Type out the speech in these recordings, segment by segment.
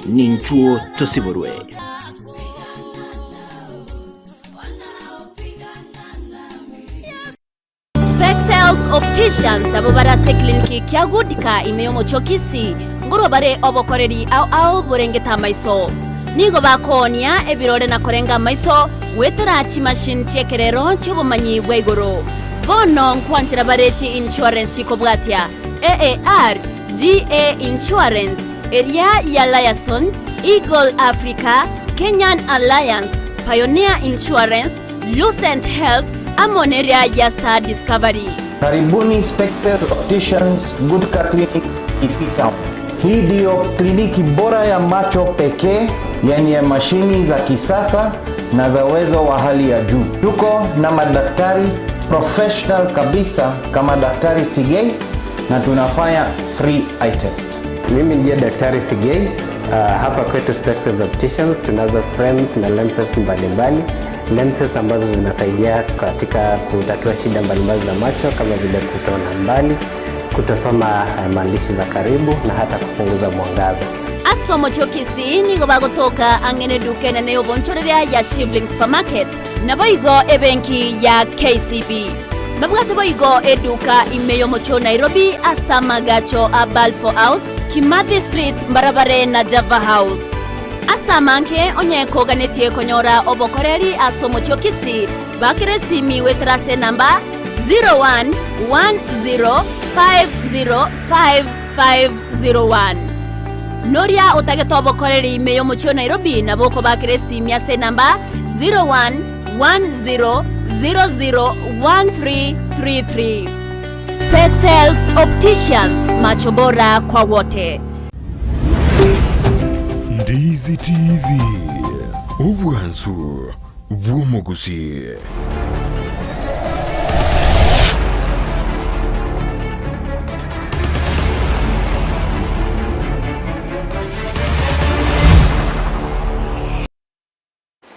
Ninchuo Tosiborwe. Spexels Opticians abo barase kliniki kya gudika imeyomo chokisi ngoro bare obokoreri au burengeta maiso nigo bakonia ebirore na korenga maiso wetera chi machine chekerero chubumanyi bwegoro bono nkwanchira bareti insurance ikobwatia AAR GA Insurance Area ya Liason Eagle Africa Kenyan Alliance Pioneer Insurance Lucent Health Amoneria ya Star Discovery. Karibuni Spexels Opticians Gudka Clinic Kisii Town. Hii ndio kliniki bora ya macho pekee yenye mashini za kisasa na za uwezo wa hali ya juu. Tuko na madaktari professional kabisa kama Daktari Sigei na tunafanya free eye test. Mimi ndiye Daktari Sigei. Hapa kwetu Spexels Opticians tunazo frames na lenses mbalimbali. Lenses ambazo zinasaidia katika kutatua shida mbalimbali za macho kama vile kutoona mbali, kutosoma maandishi za karibu na hata kupunguza mwangaza. Asomo chokisi nigo bagotoka angene dukene ne obonchoreria ya Shivling Supermarket na boigo ebenki ya KCB. Mabwate boigo eduka imeyomo cho Nairobi asama gacho a Balfour House, Kimathi Street, Barabare na Java House. Asamanke onyeko ganetie konyora obokoreri asomo chokisi bakire simi wetrase namba 0110505501. Noria otageto obokoreri meyomo cho Nairobi na boko bakire simi ase namba 0110001333. Spexels Opticians, macho bora kwa wote. Ndizi TV Ubwansu Bwomogusi.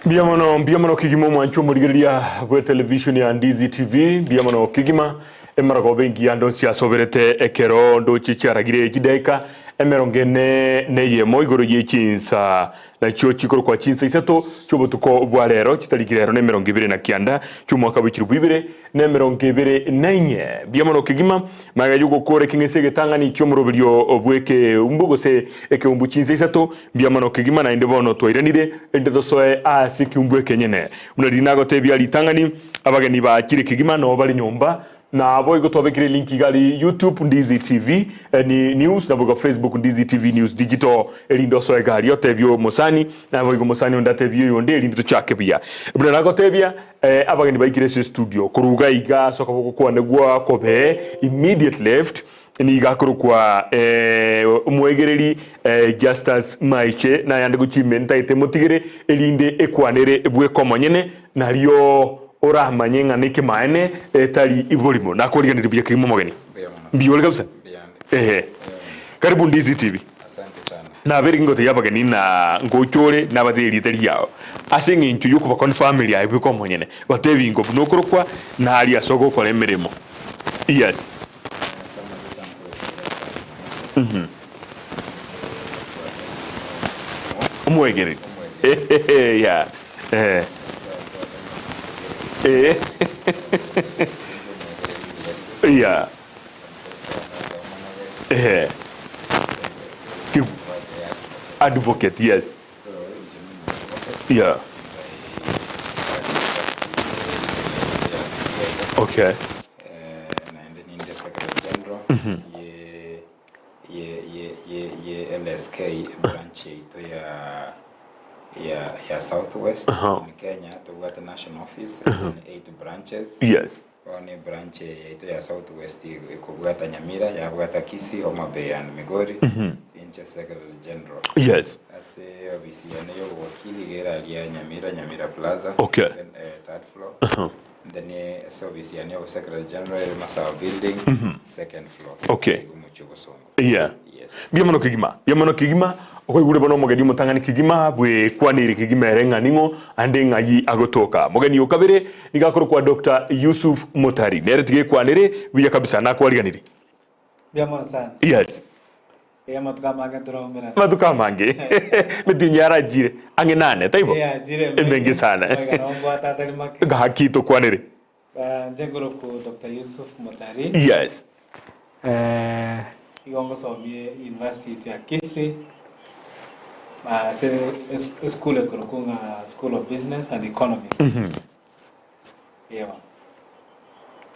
Biamono kigimo mwancho murigeria bwe television ya Ndizi TV biamono kigima emarago bengi ando siasoberete ekero ndo chichiaragire kideka emerongene neye moigoro yechinsa na cyo chikoro kwa chinsa isato cyobotuko bwarero kitarikirero ne 29 cy'umwaka wa 2024 biamono kigima maga yugo kore kingese getangani cyo murobilyo obweke umbugose eke umbuchinsa isato biamono kigima na indebono toiranire endedosoe asiki umbweke nyene unarinago tebya litangani abageni ba kire kigima no bali nyomba na abo igotobekire linki gali YouTube Ndizi TV ni news na boga Facebook Ndizi TV News Digital elindo so egali otebyo Mosani na abo igo Mosani ondatebyo yonde elindo chake bia buna nagotebya abageni baikire studio kuruga iga soka boko kwa negwa kobe immediate left ni gakuru kwa umwegereri Justus Maiche na yande guchimenta ite motigere elinde ekwanere bwe komonyene na rio ora manyenga nike maene tali ibolimo na ko ligani biye kimo mogeni biyo kabisa karibu Ndizi TV. Asante sana na beri ngote yabageni na ngochore na badiri tali yao asengi inchu yuko ba kon family ayi ko monyene batebi ngo nokorokwa na ali asoko ko lemeremo yes umwegere yeah yeah advocate yes yeah okay LSK branch to ya Southwest in Kenya to what the national office and 8 branches. Yes. One branch to ya Southwest ikobwata Nyamira ya bwata Kisii, Homa Bay and Migori in Secretary General. Yes. As obviously anayo wakili gera ya Nyamira Plaza. Okay. Third floor. Then obviously anayo Secretary General Masawa building second floor. Okay. Yeah. biamano kigima okoigure bono mogeni mutangani kigima bwe kwaniri kigima erenga ningo ande ngayi agotoka mogeni okabere nigakoro kwa Dr. Yusuf Mutari nere tige kwanire biya kabisa na kwaliganiri biamano sana yes matuka mange metinyara jire ange nane taibo mengi sana gahakito kwanire njengoro ku Dr. Yusuf Mutari yes igongo somie university ya Kisii school ekonga School of Business and Economics yeah.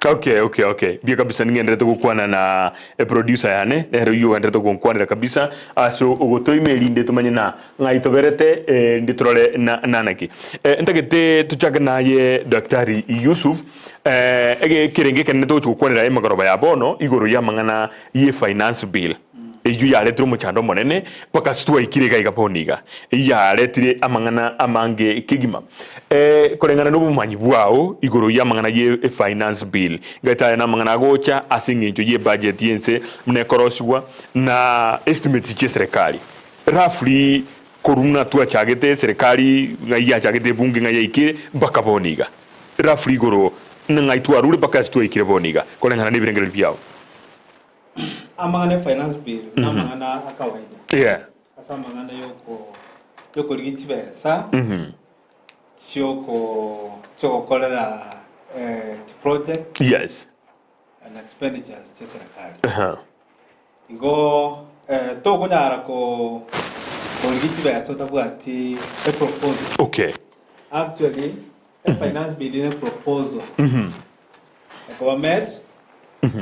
Okay. Bia kabisa ningendete gukwana na producer yane nero yu endete gukwana kabisa aso ugoto email inde tumanye na ngaitoberete nditrole na naki entagete tuchaka naye Daktari Yusuf ege kirenge kenete gukwanira emagoroba ya bono igoro ya mangana ye finance bill eju ya letro muchando monene paka stwa ikirega igaponiga ya letire amangana amange kigima korengana no bumanyi bwao igoro ya mangana ye finance bill gata na mangana gocha asinginjo ye budget yense mne koroswa na estimate che serikali roughly koruna tua chagete serikali ngaya chagete bunge ngaya ikire mpaka boniga roughly igoro ngaitua rule paka stwa ikire boniga korengana ni birengere byao amangana finance bill na mangana akawaida yeah asa mangana yoko ligitibesa choko kolera project yes and expenditures che serikali ngo to kunyara ko ligitibesa tabwati a proposal okay actually a finance bill is a proposal government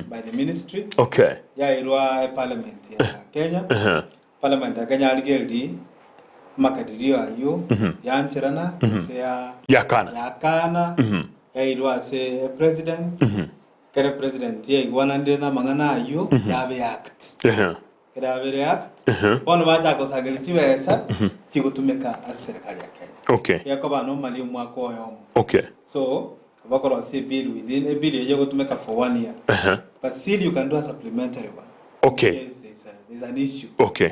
by the ministry okay ya irwa parliament ya Kenya parliament ya Kenya aligeri makadirio ayo yancherana se yakana ya irwa se president kere president ya igwanande na mangana ayo ya be act kera be react ono bacha ko sageli chibesa chigutumika as serikali ya Kenya okay yakoba no mali mwako yo okay so bakora say bill within a bill you go to make for 1 year but still you can do a supplementary one okay yes, there's an issue okay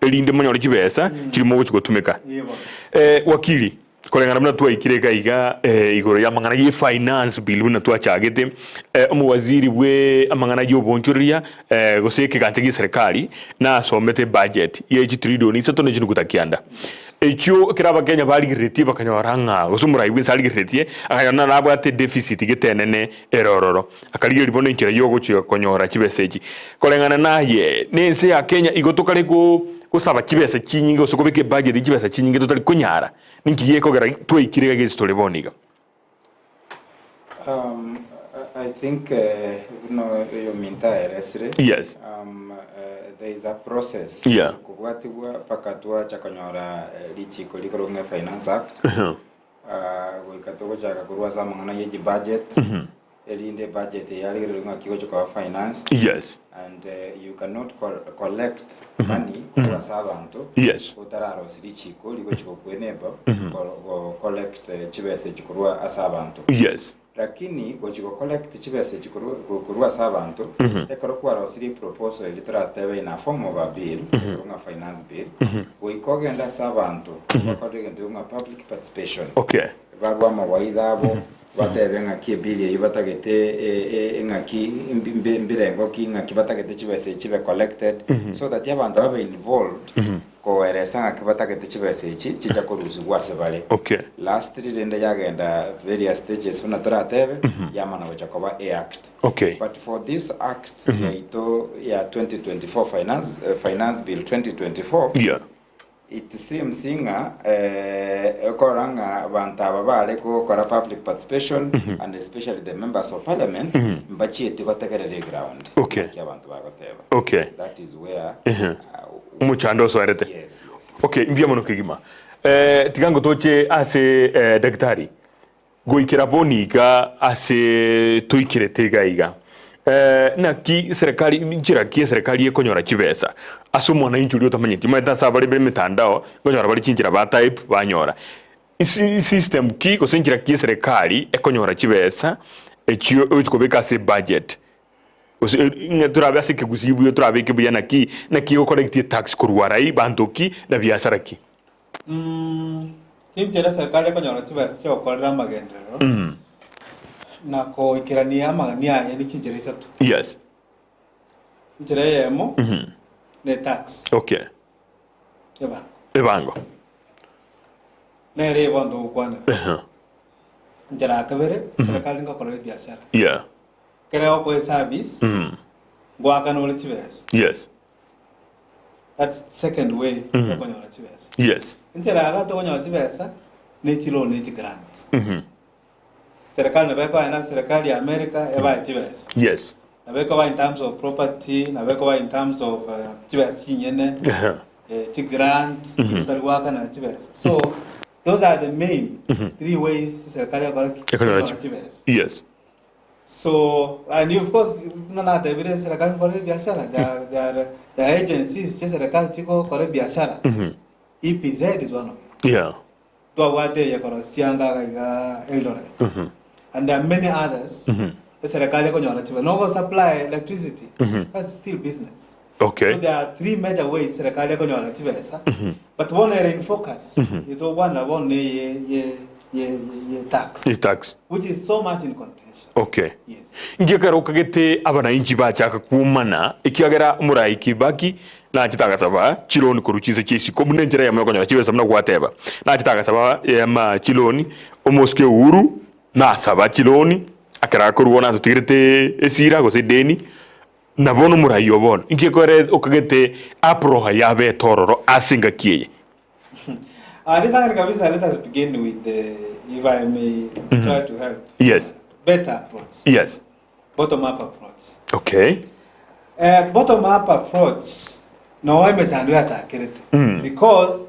elinde manyori kibesa kirimo gutumeka wakili kolengana mna tuwa ikirega iga igoro ya mangana ye finance bill mna tuwa chagete omu waziri we amangana yo bonchuria goseke kantegi serikali na somete budget ye 3 doni sato ne jinukuta kianda echo kiraba Kenya bali gireti bakanyoranga gosumura ibwe sali gireti akayona nabwa te deficit gitenene erororo akaliyo libono inchira yo gochiga konyora kibeseji kolengana naye nense ya Kenya igotokale kusaba kibesa chinyinga osokobeke budget kibesa chinyinga totali kunyara ninki yeko gara tuwe ikirega gizitole boniga I think you mean yes there is a process kugwatibwa pakatwa chakanyora lichiko likoronga finance act goikatogo chaka kurwa samangana yeji budget elinde budget yali ringa kigo chaka finance yes and you cannot collect money kwa sabantu yes utararo silichiko ligo chiko kweneba collect chibese chikurwa asabantu yes lakini gochiko collect chibese chikurwa sabantu ekoro kwa rosiri proposal elitratebe ina form of a bill unga finance bill goikogenda sabantu bakogenda unga public participation okay bagwa mawaidhabo batebe ngaki bill yibatagete ngaki mbirengo ki ngaki batagete chibese chibe collected so that yabantu babe involved ko eresa ngaki batagete chibese chicha korusu gwase bale okay last 3 rende yagenda various stages una tratebe yamana wachakoba act okay but for this act ya 2024 finance bill 2024 yeah it seems singa koranga bantaba bale ko kora public participation and especially the members of parliament mbachi etikotekerere ground okay abantu bagoteba okay that is where umuchando so arete yes okay mbia mono kigima tigango toche ase daktari goikira boniga ase toikire tegaiga na ki serikali njira ki serikali ekonyora kibesa aso mwana injuri otamanyiti maita sabari be mitandao gonyora bali chinjira ba type banyora system ki ko senjira ki serikali ekonyora kibesa ekyo ekobeka se budget turabe asike gusibu turabe ke buyana ki na ki collect tax kurwarai bandoki na biashara ki kinjera serikali konyora tibas cho korra magendero na ko ikirania magania yani kinjera isatu yes njera yemo ne tax okay ebango ne re bondo kwana njera kabere serikali ngakora biashara yeah creo ko service ngwa kanole tibas yes that second way konyora tibas yes njera aga to konyora tibas ne chilo ne grant serikali na beko ina serikali ya America eba tibas yes na beko in terms of property na beko in terms of tibas nyene grant talwaka na tibas so those are the main three ways serikali ya tibas yes so and of course na evidence serikali kwa biashara the agencies serikali chiko kwa biashara EPZ is one of them yeah to wate ya kwa Sianga ga Eldoret and there are many others serikali kwa nyora tiba no supply electricity that's still business okay so there are three major ways serikali kwa nyora tiba but one area in focus you don't want ye tax which is so much in contention okay yes ngekara ukagete abana inji bachaka kumana ikiagera murai kibaki na chitaka saba chiloni kuruchize chisi komune njera ya mwakonyo chiwe samna kwateba na chitaka saba ya chiloni omoske uru na saba chiloni akara kuruona tutirete esira go sedeni na bono murai yobon ngekore ukagete aproha yabe tororo asinga kiye I think kabisa let us begin with the if I may try to help yes better approach yes bottom up approach okay bottom up approach no imetandwa atakirete because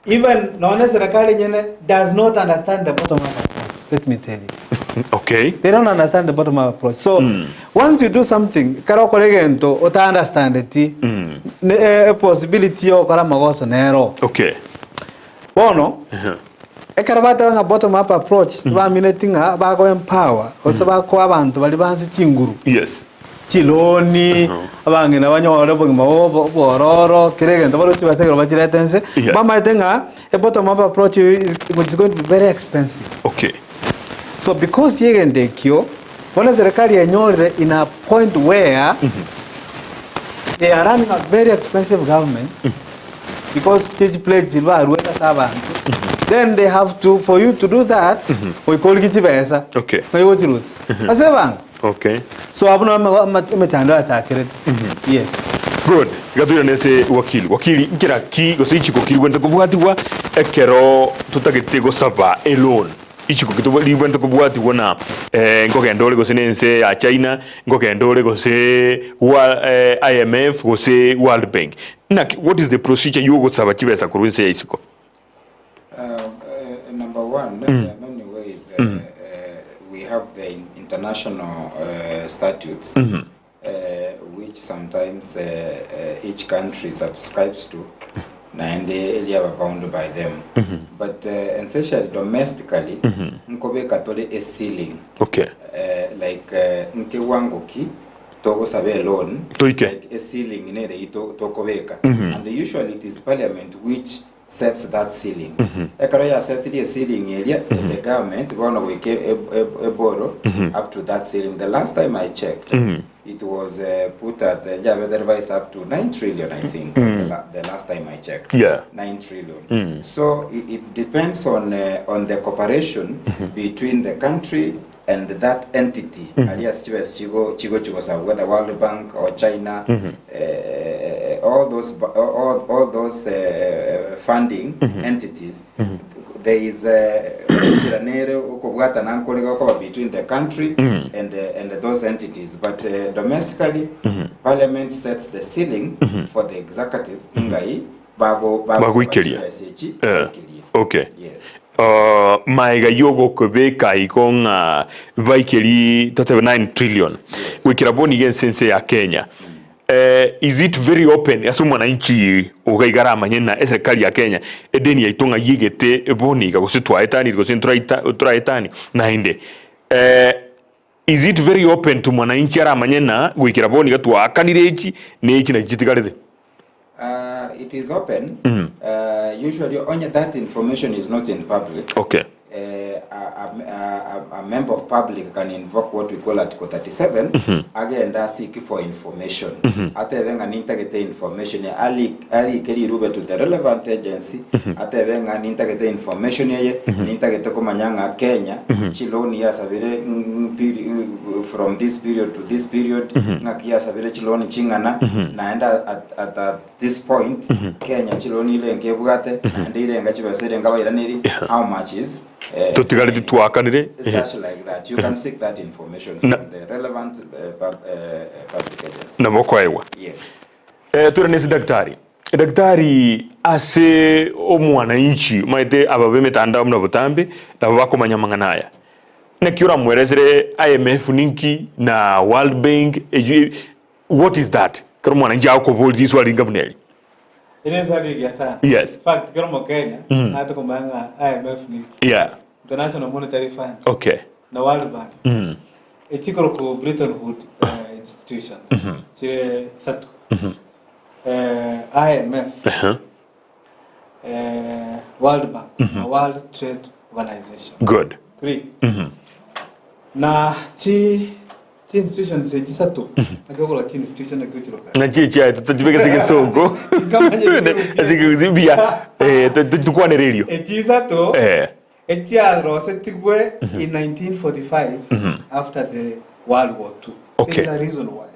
even no serikali nyene does not understand the bottom up approach let me tell you okay they don't understand the bottom up approach so once you do something karo kolegento uta understand it a possibility o kara magoso nero okay bono ekarabata na bottom up approach ba minatinga ba ko empower osaba ko abantu bali bansi chinguru yes chiloni abangena banyore bogima bororo kiregendo baro tibasegero bachiretense mama etenga a bottom up approach is going to be very expensive okay so because yegende kyo wana serikali yenyorere in a point where they are running a very expensive government because stage pledge ilwa rueta sabantu then they have to for you to do that we call kichibesa okay ngayo chirusi asebang okay so abuna metando atakire yes good gatura nese wakili ngira ki go sichi ko kirwenda ko bwatiwa ekero tutagete go saba alone ichiko kito libwenda ko bwatiwa na ngogendole go senense ya China ngogendole go se IMF go se World Bank what is the procedure you go saba kibesa kurwinse ya isiko number one there are many ways we have the international statutes which sometimes each country subscribes to and they are bound by them but essentially domestically nkobe katole a ceiling okay like nke wangoki togo sabe loan like a ceiling in ere to kobeka and usually it is parliament which sets that ceiling. Ekaraya set the ceiling area the government wanna wake a borrow up to that ceiling. The last time I checked, it was put at advised up to 9 trillion, I think. The last time I checked, 9 trillion. So it depends on the cooperation between the country and that entity, alias Chigo, whether World Bank or China, all those funding entities. There is between the country and those entities, but domestically, Parliament sets the ceiling for the executive. Okay. Yes. Maiga yogo kubeka ikonga vaikeli 9 trillion wikiraboni gensense ya Kenya. Is it very open asu mwananchi ugaigara manyena serikali ya Kenya edeni ya itonga yigete eboni ga gusitwa etani go sentraita na inde is it very open to mwananchi aramanye na gwikira boni gatwakanire ichi ne ichi na gitigarite? It is open. Usually only that information is not in public. Okay. A member of public can invoke what we call Article 37 again seek for information. Ate venga nintagete information ali keri rube to the relevant agency. Ate venga nintagete information ye nintagete ko manyanga Kenya chiloni ya savire from this period to this period ngakia savire chiloni chingana naenda at this point Kenya chiloni ile nkebugate naenda ile ngachibasere ngabayiraniri how much is such like that. You can seek that information from the relevant public agency. Na mokwaewa. Yes. Turanesi daktari ase omwananchi maite ababe metandao mna butambe na bako manyamanganaya na kiura mwerezere IMF ninki na World Bank what is that kama mwananchi ako voldi swali ngabneli? Inaweza ligia sana. Yes. Fact kama Kenya hata kumanga IMF ni. Yeah. International Monetary Fund. Okay. Na World Bank. Ethical ko Bretton Woods institutions. Chile satu. IMF. World Bank. Na World Trade Organization. Good. 3. Na institution se jisatu nagogola institution na kuchiro na chicha tutujibeka sige songo asige zimbia tukua ne radio jisatu etia rose tikwe in 1945 after the World War II. Okay. There's a reason why.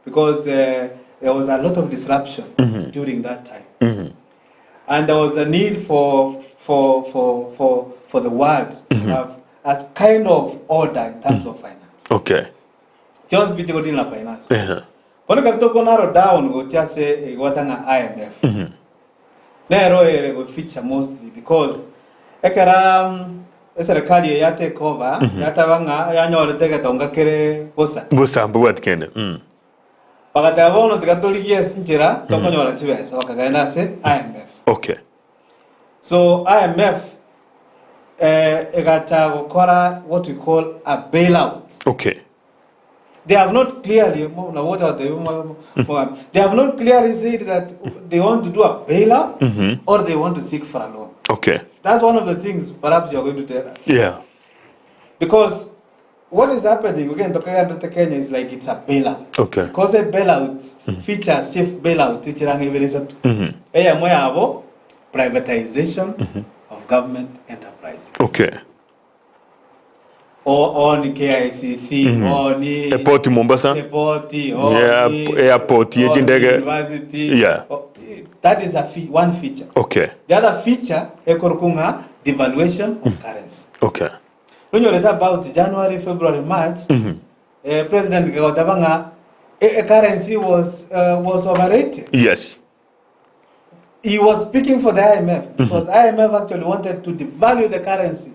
Because there was a lot of disruption during that time. And there was a need for the world to have as kind of order in terms of finance. Okay. Just be taking la finance. When you go narrow down, go just say what an IMF. Nero will feature mostly because serikali ya take over yatawanga yanyole tega tonga kere bosa mbuat kende pakati abono tikatolikia sinjira tokonyola chibesa wakagenda se IMF. Okay. So IMF egata gukora what we call a bailout. Okay. They have not clearly they have not clearly said that they want to do a bailout or they want to seek for a loan. Okay. That's one of the things perhaps you're going to tell us. Yeah. Because what is happening again to Kenya is like it's a bailout. Okay. Because a bailout features safe bailout privatization of government enterprises. Okay. Or on KICC, or ni airport Mombasa, airport, airport, university. Yeah. That is one feature. Okay. The other feature ekorkunga devaluation of currency. Okay. When you read about January, February, March, President Gautama, a currency was overrated. Yes. He was speaking for the IMF because IMF actually wanted to devalue the currency.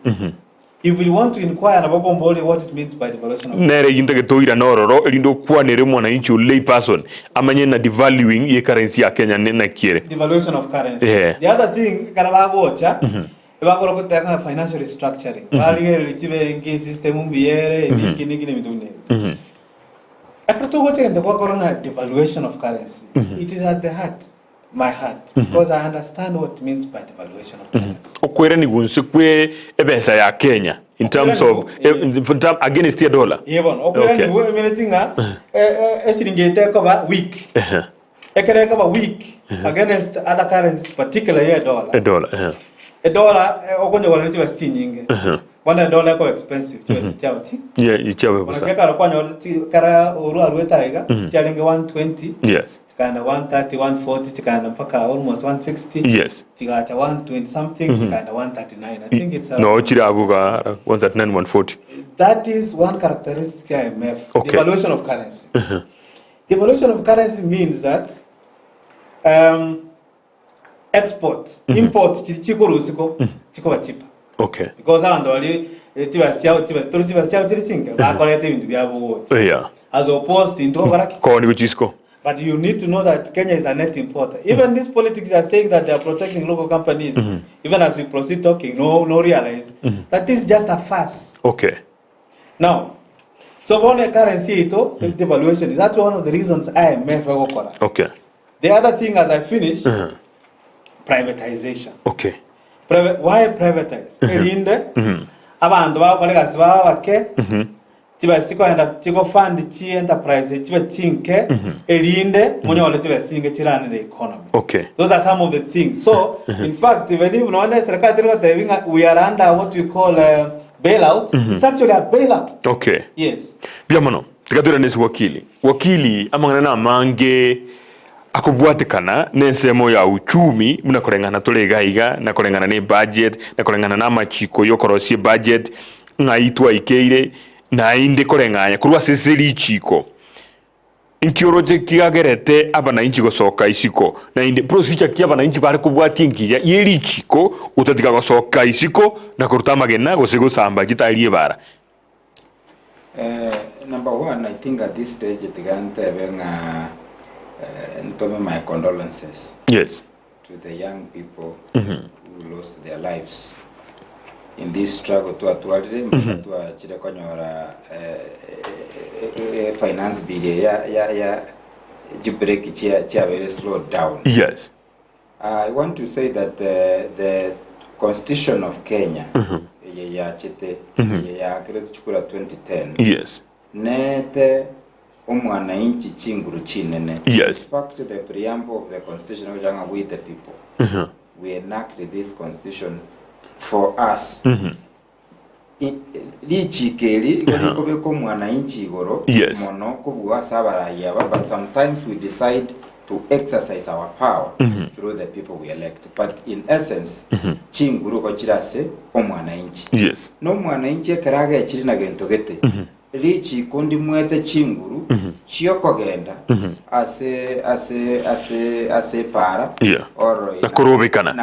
If we want to inquire about what it means by devaluation of nere yintake toira nororo elindo kwa nere mwananchi lay person amanye na devaluing ye currency ya Kenya na kiere devaluation of currency. Yeah. The other thing karabagocha ebakora kutanga financial restructuring baligere lichibe ngi system mbiere ngi mitune akato gote ndo kwa corona devaluation of currency. It is at the heart my heart because I understand what it means by devaluation of currency. Okwere ni gunsikwe ebesa ya Kenya in terms of against the dollar. Yebon okwere ni menetinga esiringete ko weak. Ekere ko weak against other currencies particularly a dollar. A dollar okonyo wala ntiba stinyinge. One dollar ko expensive chawati. Yeah, ichawe busa. Kaka kwanyo kara oru alwetaiga chalinge 120. Yes. Chikana 130, 140, chikana mpaka almost 160. Yes. Chikacha 120 something, chikana 139. I think it's no, chirabuga 139, 140. That is one characteristic of IMF. Okay. Devaluation of currency. Devaluation of currency means that exports, imports, chiko rusiko, chiko cheaper. Okay. Because andoli yeah. As opposed to into but you need to know that Kenya is a net importer. Even these politics are saying that they are protecting local companies. Even as we proceed talking, no realize that this is just a farce. Okay. Now, So one currency ito devaluation is actually one of the reasons IMF go kora. Okay. The other thing as I finish, privatization. Okay. Why privatize? Erinde abantu bakolega siba bake tiba siko enda tiko fund chi enterprise tiba chinke erinde monyole tiba singe chirane the economy. Okay. Those are some of the things. So in fact, even if no one serikali tiko teving we are under what we call bailout, it's actually a bailout. Okay. Yes. Biamano, tikadura nesi wakili amangana na mange akubwatikana n'ensemo ya uchumi muna kurengana tulegaiga na kurengana ni budget na kurengana na machiko yokorosie budget ngaitwa ikeire na inde kurenganya kurwa seseri chiko inkioroje kiagerete abana inchi gosoka isiko na inde procedure kiabana inchi bare kubwati nkiya yeri chiko utatika gosoka isiko na kurutamagena gosigo samba gitalie bara. Number one, I think at this stage tigante benga my condolences. Yes. To the young people who lost their lives in this struggle to atualire to chire konyora finance bill ya jibreki chia very slowed down. Yes. I want to say that the Constitution of Kenya ya chite ya kiretu chukura 2010. Yes. Nete umwananchi chinguru chinene. Yes. In fact, the preamble of the Constitution, we the people, we enacted this Constitution for us. Lichikeli kobe ko mwananchi igoro mono kubwa sabara yaba, but sometimes we decide to exercise our power through the people we elect. But in essence, chinguru ko chirase omwananchi. Yes. No mwananchi karaga chiri na gentogete. Lichi kundi mwete chinguru chioko genda ase para or na kurobekana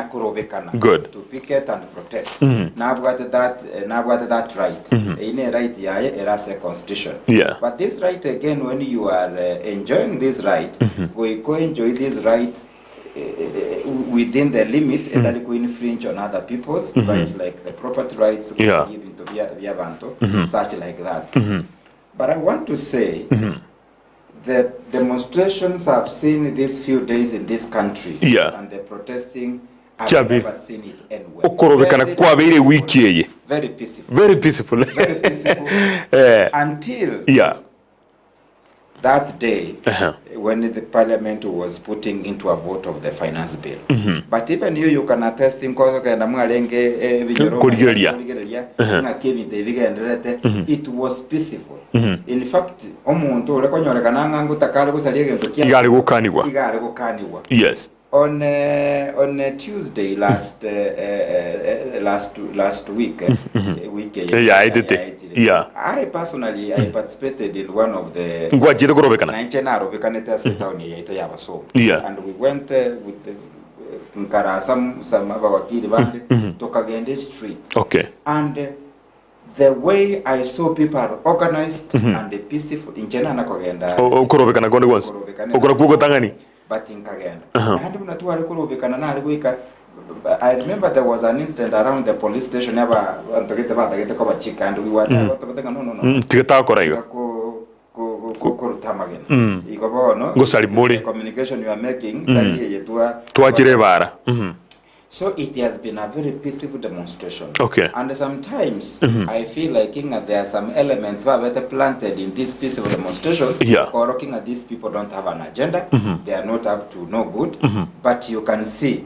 good to picket and protest. Nabwate that right ine right yaye erase constitution. But this right again, when you are enjoying this right, go enjoy this right within the limit that we infringe on other people's rights, like the property rights given to Viabanto, such like that. But I want to say the demonstrations I've seen these few days in this country and the protesting, I've never seen it anywhere. Very peaceful. Very peaceful. Very peaceful. Until that day when the parliament was putting into a vote of the finance bill. But even you can attest in it was peaceful. In fact, yes. On Tuesday last week, I personally participated in one of the and we went with the some of our kids to Kagende Street. Okay. And the way I saw people organized and peaceful in Jenana Kagenda. But in Kagenda. I remember there was an incident around the police station and we were no. The communication you are making. So it has been a very peaceful demonstration. Okay. And sometimes I feel like there are some elements that are planted in this peaceful demonstration. Or looking at these people don't have an agenda. They are not up to no good. But you can see,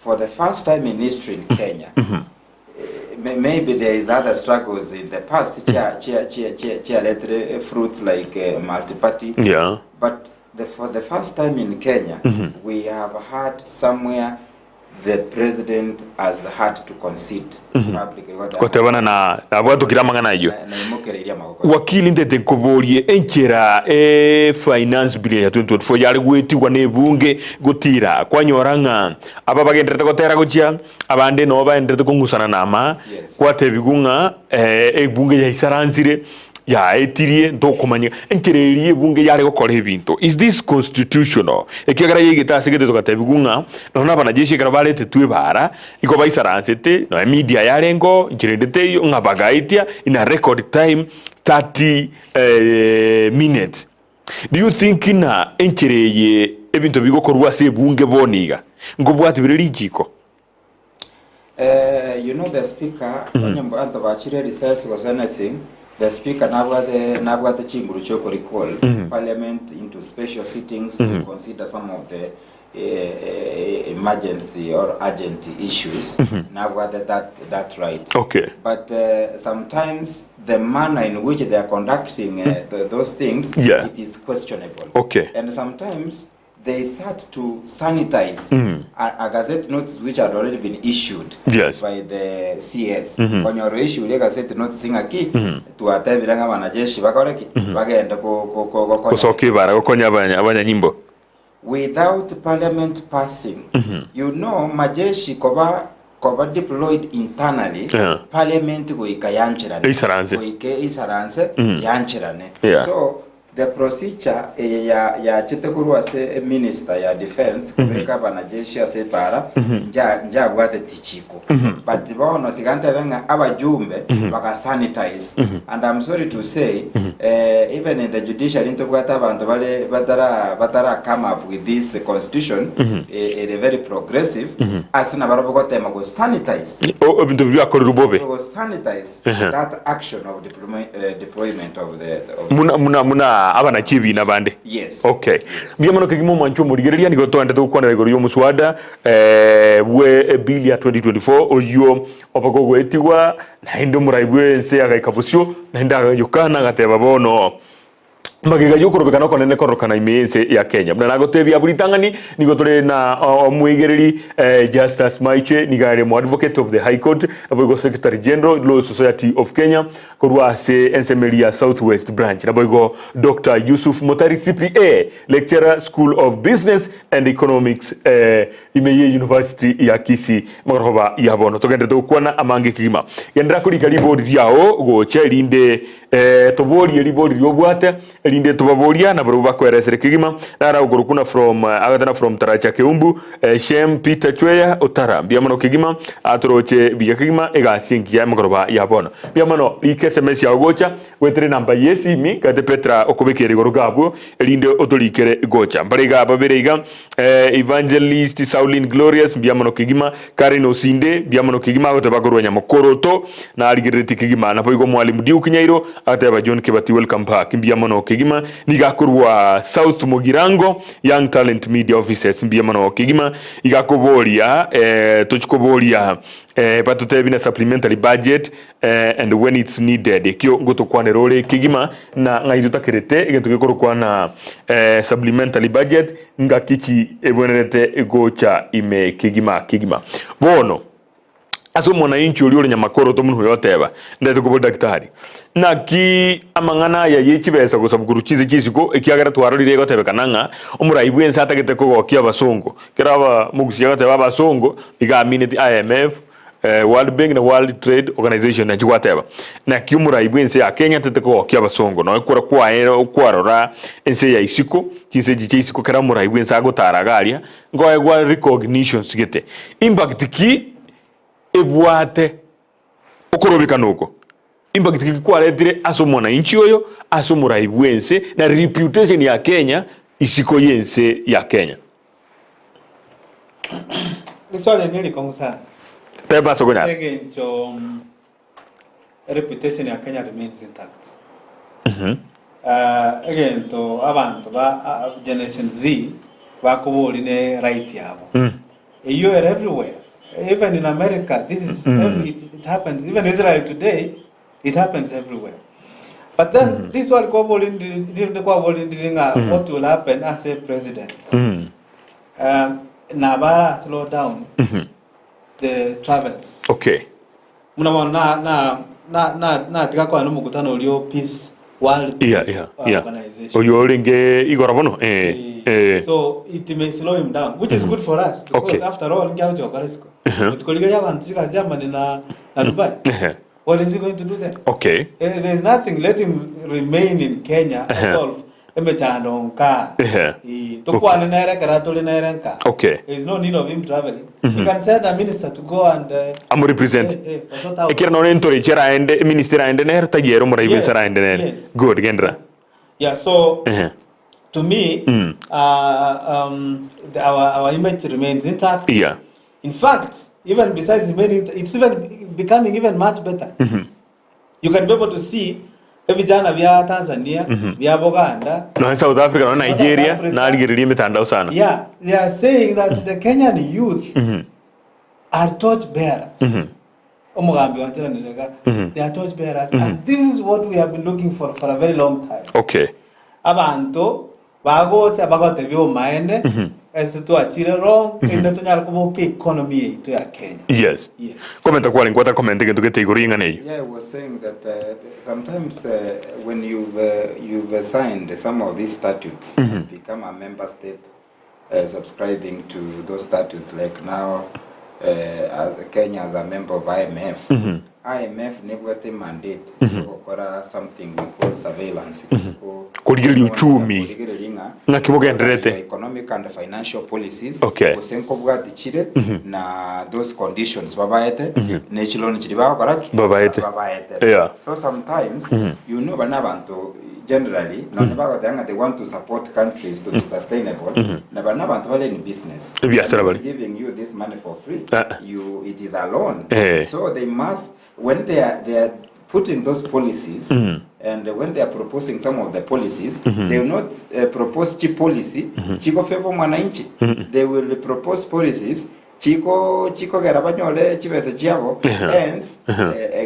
for the first time in history in Kenya, maybe there is other struggles in the past. Fruits like multi-party. But for the first time in Kenya, we have had somewhere the president has had to concede publicly. Wakili ndete nkuburie enchera finance bill ya 2024 yari gwetigwa ne bunge gutira kwanyoranga aba bagendete gotera gucia abande no baendete kungusana nama kwatebigunga bunge ya isaranzire ya etirie ndokumanya enkererie bunge yare gukora ibintu. Is this constitutional? Ekigara yigitase gite tukatebigunga nona banajeshi kana barete twibara iko baisaransete no media yarengo nkirendete yo ngabagaitia in a record time 30 minutes. Do you think na enkereye ebintu bigokorwa se bunge boniga ngobwati bireri jiko? You know the speaker when the actually recess was anything, the speaker now the chinguru choko recall parliament into special sittings to consider some of the emergency or urgent issues. Now that right. Okay. But sometimes the manner in which they are conducting those things, it is questionable. Okay. And sometimes they start to sanitize a gazette notice which had already been issued by the CS. When you issue a gazette notice ngaki to atebiranga wanajeshi bakoreki bagenda konya abanyanyimbo without parliament passing. You know majeshi koba deployed internally, parliament go ikayanchirane isaranse yanchirane. So the procedure ya chitekuru ase minister ya defense kubeka banajeshi ase para nja bwate tichiko but bono tigante benga abajumbe baka sanitize and I'm sorry to say even in the judicial into bwata abantu bale batara come up with this constitution a very progressive as na baraboko tema go sanitize bintu byakorubobe go sanitize that action of deployment of the muna abana chibi na bande. Yes. Okay. Yes. Biamano kigimo mancho murigereria niko twande tukwana igoro yo muswada we bill ya 2024 oyo opago gwetigwa na indo muraibwe nse agaikabusyo na indaga yukana gateba bono magiga yukurubikana konene korokana imense ya Kenya mna nagotebia buritangani niko tole na muigereri Justice Maiche nigare mu advocate of the High Court abogo Secretary General Law Society of Kenya korwa se ensemeria Southwest branch abogo Dr. Yusuf Motari CPA lecturer School of Business and Economics Imeye University ya Kisii magoroba ya bono togende tukwana amange kigima gendera kuri galibodi yao go cherinde tobori libodi yobwate elinde tubaboria na baruba kweresere kigima nara ugurukuna from agatana from Taracha Keumbu Shem Peter Chweya Otara biamano kigima atoroche biya kigima ega sinki ya magoroba ya bono biamano like SMS ya gocha wetre namba yesi mi kate Petra okobekere gorugabo elinde otolikere gocha mbarega baberega Evangelist Saulin Glorious biamano kigima Karen Osinde biamano kigima gotabagorwanya mokoroto na aligireti kigima na poigo mwalimu Diu Kinyairo ateba John Kibati welcome back biamano kigima nigakurwa South Mugirango Young Talent Media Offices biamano kigima igakoboria tochikoboria patutebina supplementary budget and when it's needed kyo ngotokwane role kigima na ngaitutakirete igento gikorwa na supplementary budget ngakichi ebonete gocha ime kigima bono aso mwananchi uri nyamakoro to muntu yoteba ndete kubo daktari na ki amangana ya yechibesa gusabuguru chizi chisiko ikiagara twarorire gotebe kananga umuraibwe ensata gete ko kia basongo kiraba mugusiya goteba basongo igamine IMF World Bank na World Trade Organization na jwateba na ki umuraibwe ense ya Kenya tete ko kia basongo no ikora kwarora ense ya isiko chise chisiko kira umuraibwe ensa gotaragaria ngoegwa recognition sigete impact ki ebwate okorobika nuko impact kikwaretire aso mwananchi oyo aso muraibwense na reputation ya Kenya isiko yense ya Kenya niswali nili kongusa teba sogonya reputation ya Kenya remains intact again to abantu ba generation Z bakubuli ne right yabo you are everywhere. Even in America, this is it happens. Even Israel today, it happens everywhere. But then this one what will happen as a president? Nabara slow down the travels. Okay. Na tikako anu mukutano ulio peace world organization. Oyo linge igorabono so it may slow him down, which is good for us because after all ngauti okarisko utkoliga yabantu chika Germany na Dubai What is he going to do there? Okay. There's nothing. Let him remain in Kenya. Okay. There's no need of him traveling. You can send a minister to go and represent. Good, Gendra. Yeah, so to me, our image remains intact. Yeah. In fact, even besides remaining, it's even becoming even much better. You can be able to see vijana vya Tanzania, vya Buganda, no, South Africa, no, Nigeria, na mitandao sana. Yeah, they are saying that the Kenyan youth are torchbearers. They are torchbearers, and this is what we have been looking for a very long time. Okay. Abantu bagote vyo maende as to achire wrong in the economy to Kenya. Yes. Yes. Comment commenting to get ignoring. Yeah, I was saying that sometimes when you've signed some of these statutes, become a member state, subscribing to those statutes, like now Kenya as a member of IMF. IMF never mandate or something we call surveillance. Economic and financial policies. Okay. Na those conditions babaete yeah. So sometimes you know banabantu generally they want to support countries to be sustainable. In business. Giving you this money for free. It is a loan. So they must, when they are putting those policies, and when they are proposing some of the policies, they will not propose cheap policy, chiko favor mwananchi. They will propose policies chiko garabanyole chibese chiavo, hence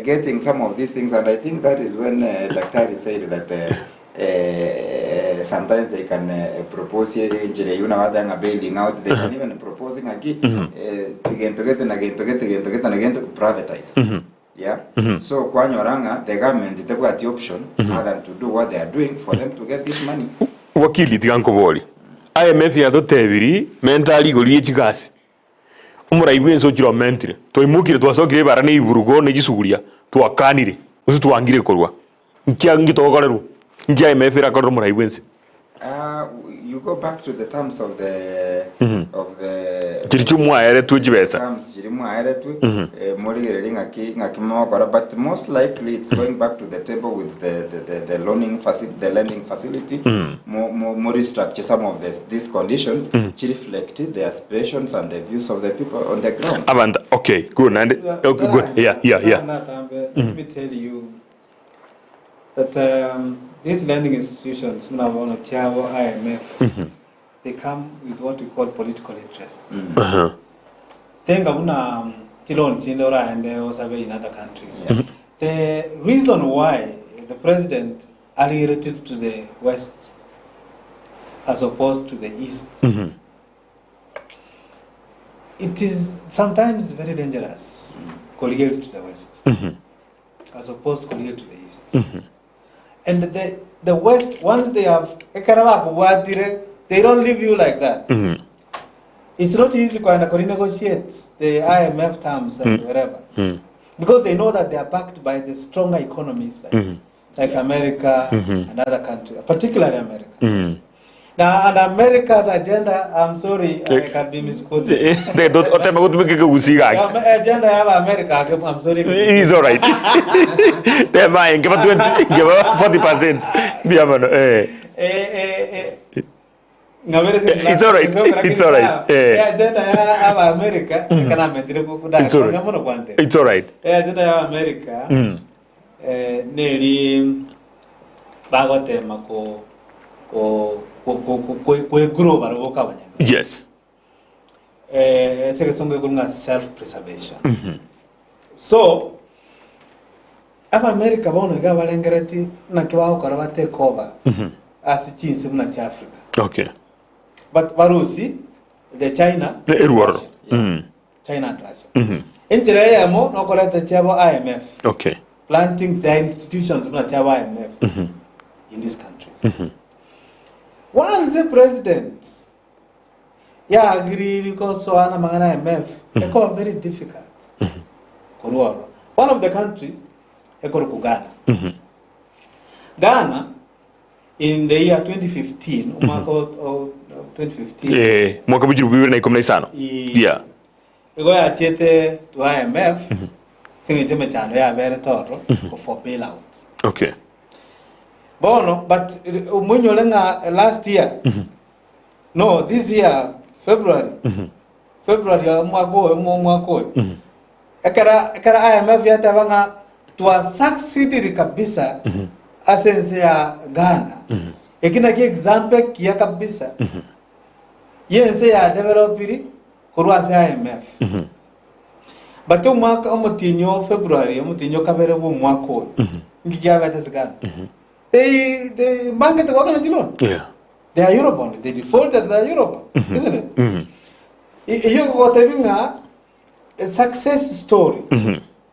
getting some of these things. And I think that is when Daktari said that sometimes they can propose injury, you know, bailing out. They can even proposing again to get to privatize. Yeah. So Kwanyoranga, the government they got the option other than to do what they are doing for them to get this money. Wakili tiganko boli. IMF ya dotebiri mentally goli chigasi. Umuraibu enso jiro mentire. To imukire twasokire barane iburugo nejisuguria. Twakanire. Uzu twangire korwa. Nkia ngitogoreru. Nkia IMF ra korwa umuraibu ense. You go back to the terms of the but most likely it's going back to the table with the lending facility, more restructure some of these conditions to reflect the aspirations and the views of the people on the ground. Okay, good. And good. Yeah. Let me tell you that these lending institutions, IMF, they come with what we call political interest. Think in other countries. The reason why the president allocated to the West as opposed to the East, it is sometimes very dangerous collegiate to the West as opposed to collegiate to the East. And the West, once they have they don't leave you like that. It's not easy to negotiate the IMF terms and whatever, because they know that they are backed by the stronger economies like America and other countries, particularly America. Now, and America's agenda, I'm sorry, I can be misquoted. They don't automatically go see agenda of America, I'm sorry. It's all right. They're buying, give 40%. It's all right. It's all right. Agenda of America, it's all right. Agenda of America, nearly Bagotema yes. Self-preservation. So, if America take over as it is in Africa. Okay. But Barusi, the China, China and Russia. In Chile, no correct IMF. Okay. Planting the institutions of IMF in these countries. Once the president, agree because so IMF, they call very difficult. One of the country, ekoro ku Ghana. Ghana in the year 2015 mwaka 2015 mwaka bujiru bibiri na 15 yeah ego ya tiete to IMF singi jeme chano ya bere toro for bailout. Okay. Bono but umunyo lenga last year no this year February February mwako ekara IMF yata banga to succeed kabisa asense ya Ghana ekina ki example kia kabisa yense ya developiri kurwa sa IMF but umwaka omutinyo February omutinyo kabere bu mwako ngiya bata Ghana they market the work on yeah they are Eurobond they defaulted the Eurobond isn't it you got having a success story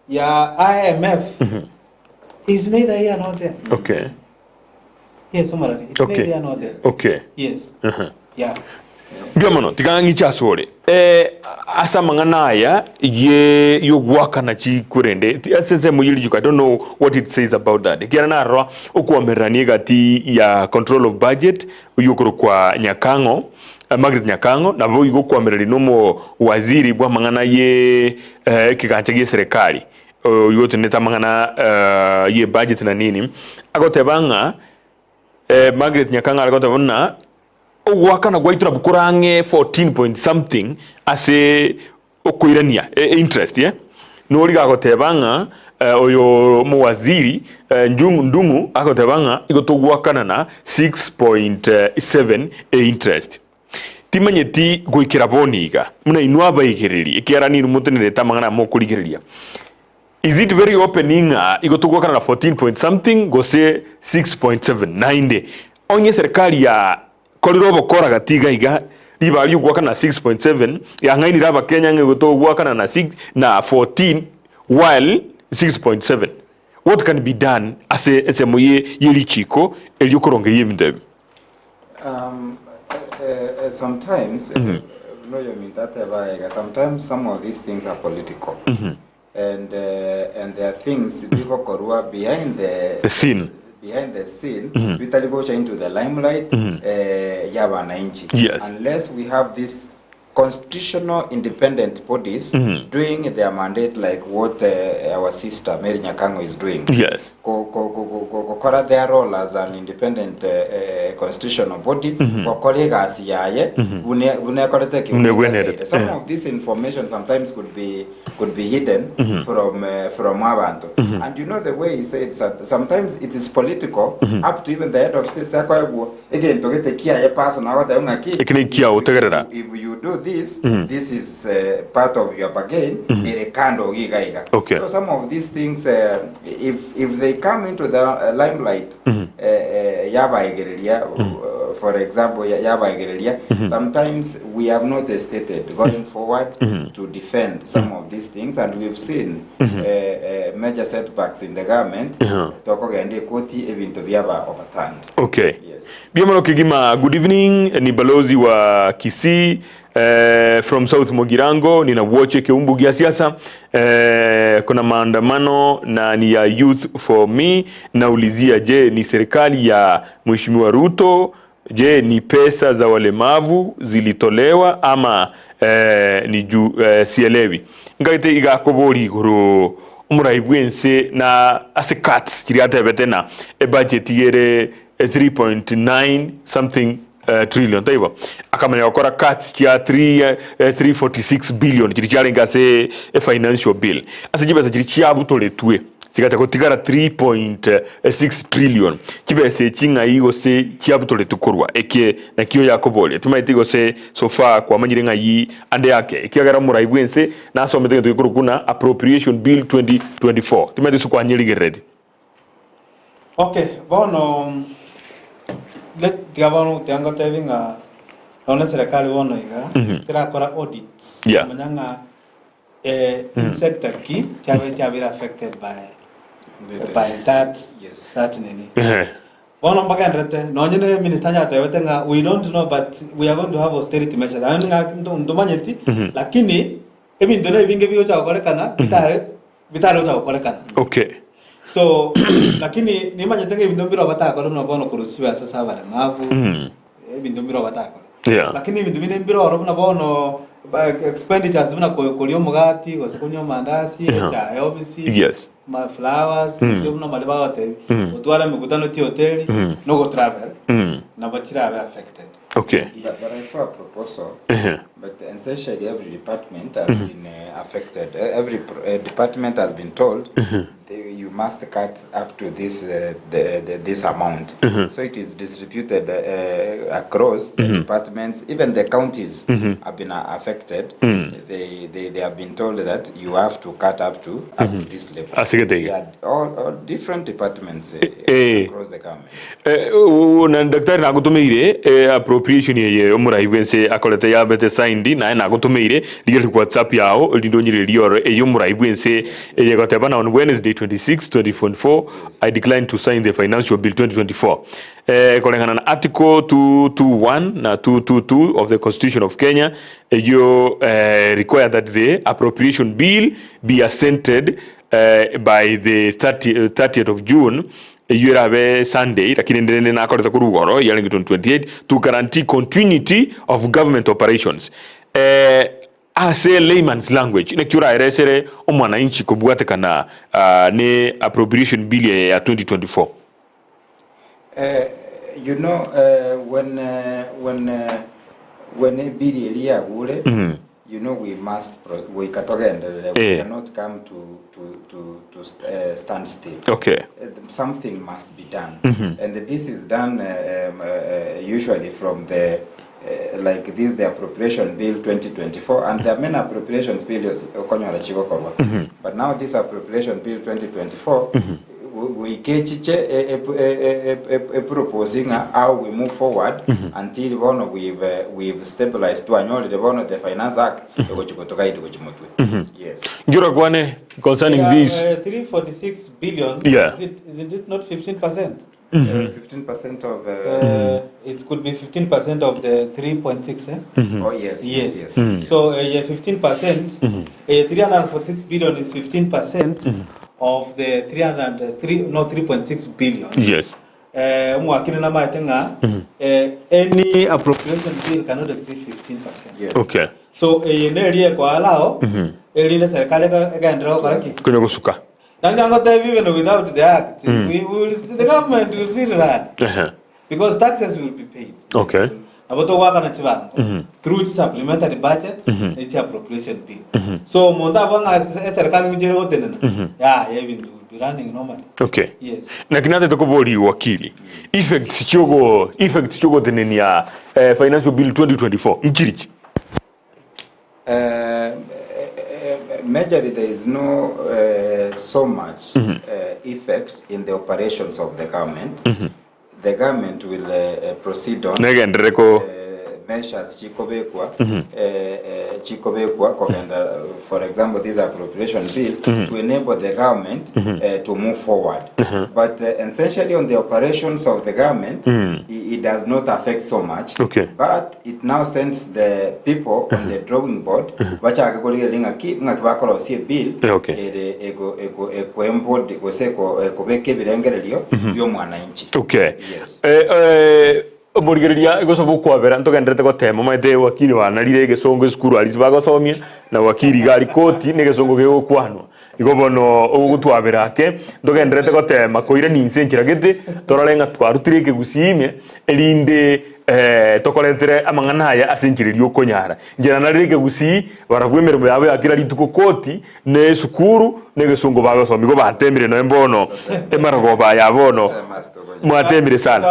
ya IMF is neither here nor there. Okay. Yes, Omarari. It's neither here nor there. Okay. Yes. Yeah. Biamano, tikangi chasore. Asa mangana ya ye yogwaka na chi kurende. Asese muyili juka. I don't know what it says about that. Kiana na roa okuwa merani gati ya control of budget yukuru kwa Nyakango. Margaret Nyakango na bo yuko kwa merani nomo waziri bwa mangana ye kikanchagi serikali. Yote neta mangana ye budget na nini agotebanga Margaret Nyakanga agotebona ogwaka na gwaitura bukurange 14 point something ase okoirania interest no liga agotebanga oyo muwaziri ndungu agotebanga igotogwakana na 6.7 interest timanyeti goikira boniga muna inwa baigiriri ikiara ni mutenere tamangana mo kurigiria. Is it very opening igotugwa kana na 14 point something go say 6.790 onye serikali ya korirobo kora gatiga iga liba yugwa kana 6.7 ya ngaini raba Kenya ngotugwa kana na 6 na 14 while 6.7 what can be done ase moye yeli chiko eliokoronge yimde sometimes no you mean that sometimes some of these things are political. And there are things people korua behind the scene vitali go into the limelight ya wananchi unless we have this constitutional independent bodies doing their mandate like what our sister Mary Nyakango is doing. Yes. Kora their role as an independent constitutional body. Colleagues yaye some of this information sometimes could be hidden from abantu. And you know the way he said that sometimes it is political up to even the head of state. Again to get the kia person if you do this, this is part of your bargain. Okay. So some of these things, if they come into the limelight, for example, sometimes we have not stated going forward to defend some of these things, and we've seen major setbacks in the government. Overturned. Okay. Yes. Biamano Kigima, good evening. Ni balozi wa Kisii from South Mogirango. Nina watch Keumbu gia siasa. Kuna maandamano na ni ya Youth for Me. Naulizia je ni serikali ya Mheshimiwa Ruto? Je ni pesa za walemavu zilitolewa ama ni sielewi? Ngaite igakobori guru umuraibwense na ase cuts kiriate betena budget yere 3.9 something trillion taiba akamanya wakora cuts kia 346 billion kirichalenga se financial bill asijiba sa kirichia butole tuwe sigata kotigara 3.6 trillion kibese chinga igo se chiabutole tukurwa eke na kiyo yakobole tumaitigo se sofa kwa manyirenga yi ande yake ikiagara muraibwense na asomete tukuru kuna appropriation bill 2024 tumaitisu kwa nyeli ready. Okay, bono let gavano tianga tevinga ona serikali wono iga tira kora audits manyanga sector ki chabe affected by that nini bono mpaka ndrete nonyene minister nya tewetenga we don't know but we are going to have austerity measures anga ndomanyeti lakini ebindone binge biyo cha korekana bitare cha korekana. Okay. So lakini nimanyetenge ibintu mbiro batakora nabono kurusiba sasa bale mavu ibintu mbiro batakora lakini ibintu bine mbiro oro nabono expenditures bina kolio mugati gosekunyo mandasi cha obviously my flowers ndio bina mali baote utwala mikutano ti hoteli no go travel na batira affected. Okay. Yes. But I saw a proposal, but essentially every department has been affected. Every department has been told you must cut up to this this amount. So it is distributed across the departments. Even the counties have been affected. They have been told that you have to cut up to this level. Yeah, all different departments across the government. Na daktari nagutumeire appropriation ye omuraibwense akolete yabete signed na nagutumeire ligere ku WhatsApp yao lindonyire lioro eyomuraibwense yegoteba na on Wednesday 26 2024 I declined to sign the financial bill 2024 kolengana na article 221 na 222 of the Constitution of Kenya you require that the appropriation bill be assented by the 30th of June yurabe Sunday lakini ndene na akoreta kurugoro yalingi 28 to guarantee continuity of government operations as a layman's language nekura eresere omwananchi kubwatekana ne appropriation bill ya 2024. You know when a bill area gure you know we cannot come to stand still. Okay. Something must be done, and this is done usually from the like this the appropriation bill 2024, and there are many appropriations bills but now this appropriation bill 2024 we proposing how we move forward until we've stabilized to annual the finance act. Yes. Concerning this 346 billion. Yeah. Isn't it not 15%? 15% of it could be 15% of the 3.6 Oh yes. So 15% 346 billion is 15% of the 3.6 billion. Yes. Any appropriation bill cannot exceed 15%. Yes. Okay. So area kwa alao area serikali kaendelea karaki kwenye kusuka even without the act the government will see that because taxes will be paid. Okay. About waka na chibango through supplementary budgets it's appropriation bill. So monda banga serikali ngijere wotenena even will be running normally. Okay. Yes. Na kinate tokobori wakili effect chogo tenenia financial bill 2024 mchirichi. Majorly there is no so much effect in the operations of the government. The government will proceed on measures chikobekwa for example this appropriation bill to enable the government to move forward. But essentially on the operations of the government it does not affect so much. Okay. But it now sends the people on the drawing board bacha akakolinga ngakibakora osie bill ego kubeke birengerelio byo mwananchi. Okay. Yes. Murigeria gosobo kwabera ntogendrete gotema maite wakili wanarire gesongo skuru alisibagosomia na wakili gali koti ne gesongo gego kwanwa igobono ogutwabera ake ntogendrete gotema koire ninsenkira gete toralenga twarutire ke gusimye elinde tokoletere amangana haya asenkiririo konyara njera narike gusi baragwemeremo yawe yakira rituko koti ne sukuru ne gesongo bagosomia go batemire no embono emarago ba yabono mwatemire sana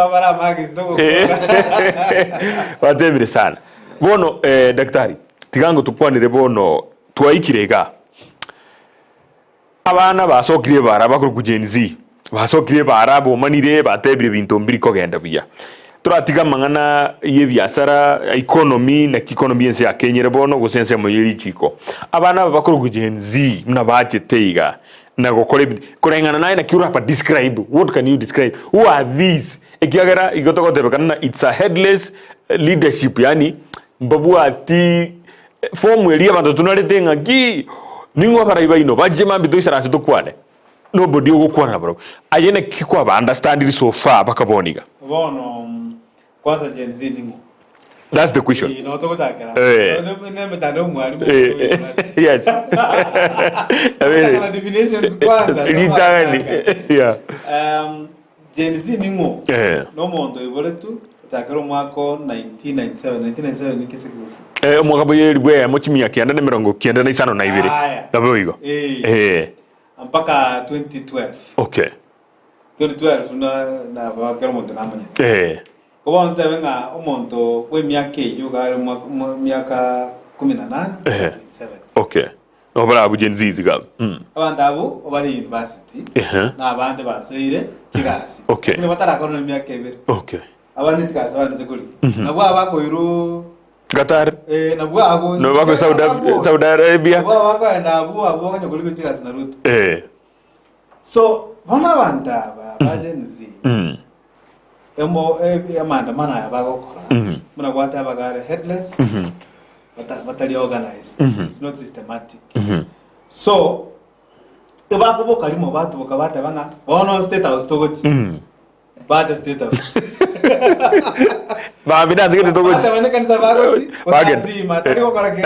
watemire sana bono daktari tigango tukwanire bono twaikirega abana basokire bara bakuru ku Gen Z basokire bara bo manire batebire bintu mbiri kogenda biya turatiga mangana ye biasara economy na economy yense ya Kenya bono gusense moyiri chiko abana bakuru ku Gen Z mna bache teiga na gokore kurengana naye na kiurapa describe what can you describe who are these ekiagara igotoko tebekana it's a headless leadership yani mbabu ati form elia bantu tunarete ngaki ningo karaiba ino baje mambi to isara situkwane nobody ugukwana bro ayene kiko aba understand so far bakaboniga bono kwanza Gen Z ningo. That's the question. No to kutakira. Ne metano mwalimu. Yes. Kana definitions kwanza. Litani. Yeah. Gen Z ningo. No mondo iboletu takero mwako 1997 nikisikiza. Mwaka boye rwe mochimia kianda na mirongo kianda na isano na ibiri. Ndabo igo. Mpaka 2012. Okay. 2012 na bakero mondo namanya. Kwa nte wenga umonto we miaka yuga miaka 18 27. Okay. Obara abu Gen Z ziga. Abandi abo obari university. Na abandi basoire kigasi. Okay. Kile batara kono miaka ibiri. Okay. Abandi tigasi abandi tekuli. Nabwo abako iru Qatar. Nabwo abo. No bako Saudi Arabia. Nabwo abako na abo kanyo kuli kigasi na Ruto. So bona banda ba Gen Z. Amanda mana abagokora muna kwata abagare headless but organized. It's not systematic. So tebako bokalimo batu bokabata bana bono state house togochi bata state house ba bina zikete togochi bata kanisa bagochi bazi matari kokora ke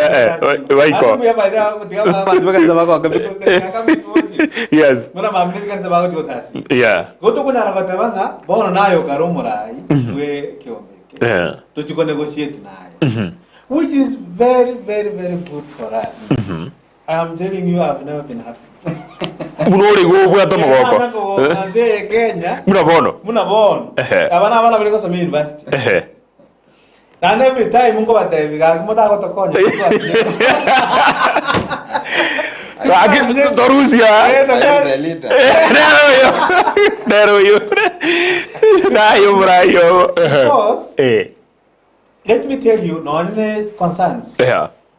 waiko ya baida kutia baba kanisa bago akabiko state akabipoji yes muna mamnizi kanisa bagochi osasi yeah goto kuna rabata bana bono nayo karomorai we kiombeke tuchiko negotiate nayo which is very very very good for us. I am telling you I've never been happy. Munori go bwata magoko nze Kenya muna bono abana bali ko university and every time ngo batabiga kumota ko tokonya Dorusia let me tell you, no only concerns.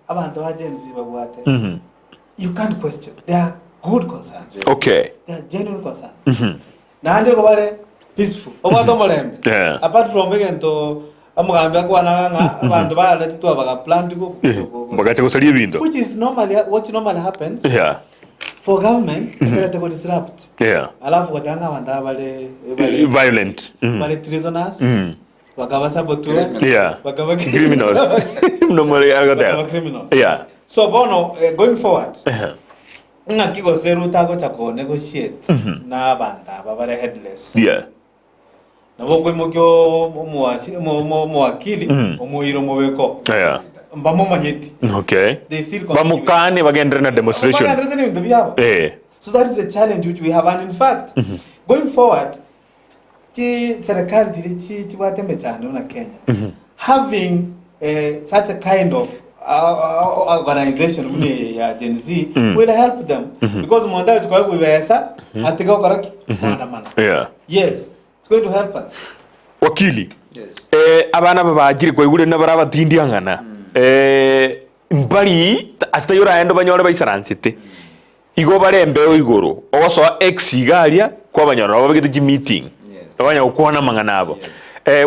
Abantu wa Gen Z babwate. You can't question. They are good concerns. Okay. They are genuine concerns. Na ndio ko peaceful. Obato molembe. Apart from being to amugambya kwa nanga abantu bale titu abaga plant ko. Bagache ko sali bindo. Which is what normally happens. For government, they go disrupt. Alafu watanga wanda bale violent. Bale treasoners. Wakawa saboteurs. Wakawa criminals. Normally wakawa criminals. So bono going forward. Ngakiko seru tago chako negotiate na banda babare headless. Na bokwe mukyo muwakili omuiro mubeko. Mbamo manyeti. Okay. They still bamukane bagendera na demonstration. So that is the challenge which we have, and in fact going forward ki serikali jirichi watembe chano na Kenya having such a kind of organization mune ya Gen Z will help them because mwanda tukwa kuweza atika koraki mana. Yes, it's going to help us. Wakili. Abana babagire kwa igure na baraba tindiangana. Mbali astayura endo banyore baisaransite. Igo barembe igoro. Oso X igalia kwa banyora babagite meeting. Abanya ukwana manganabo.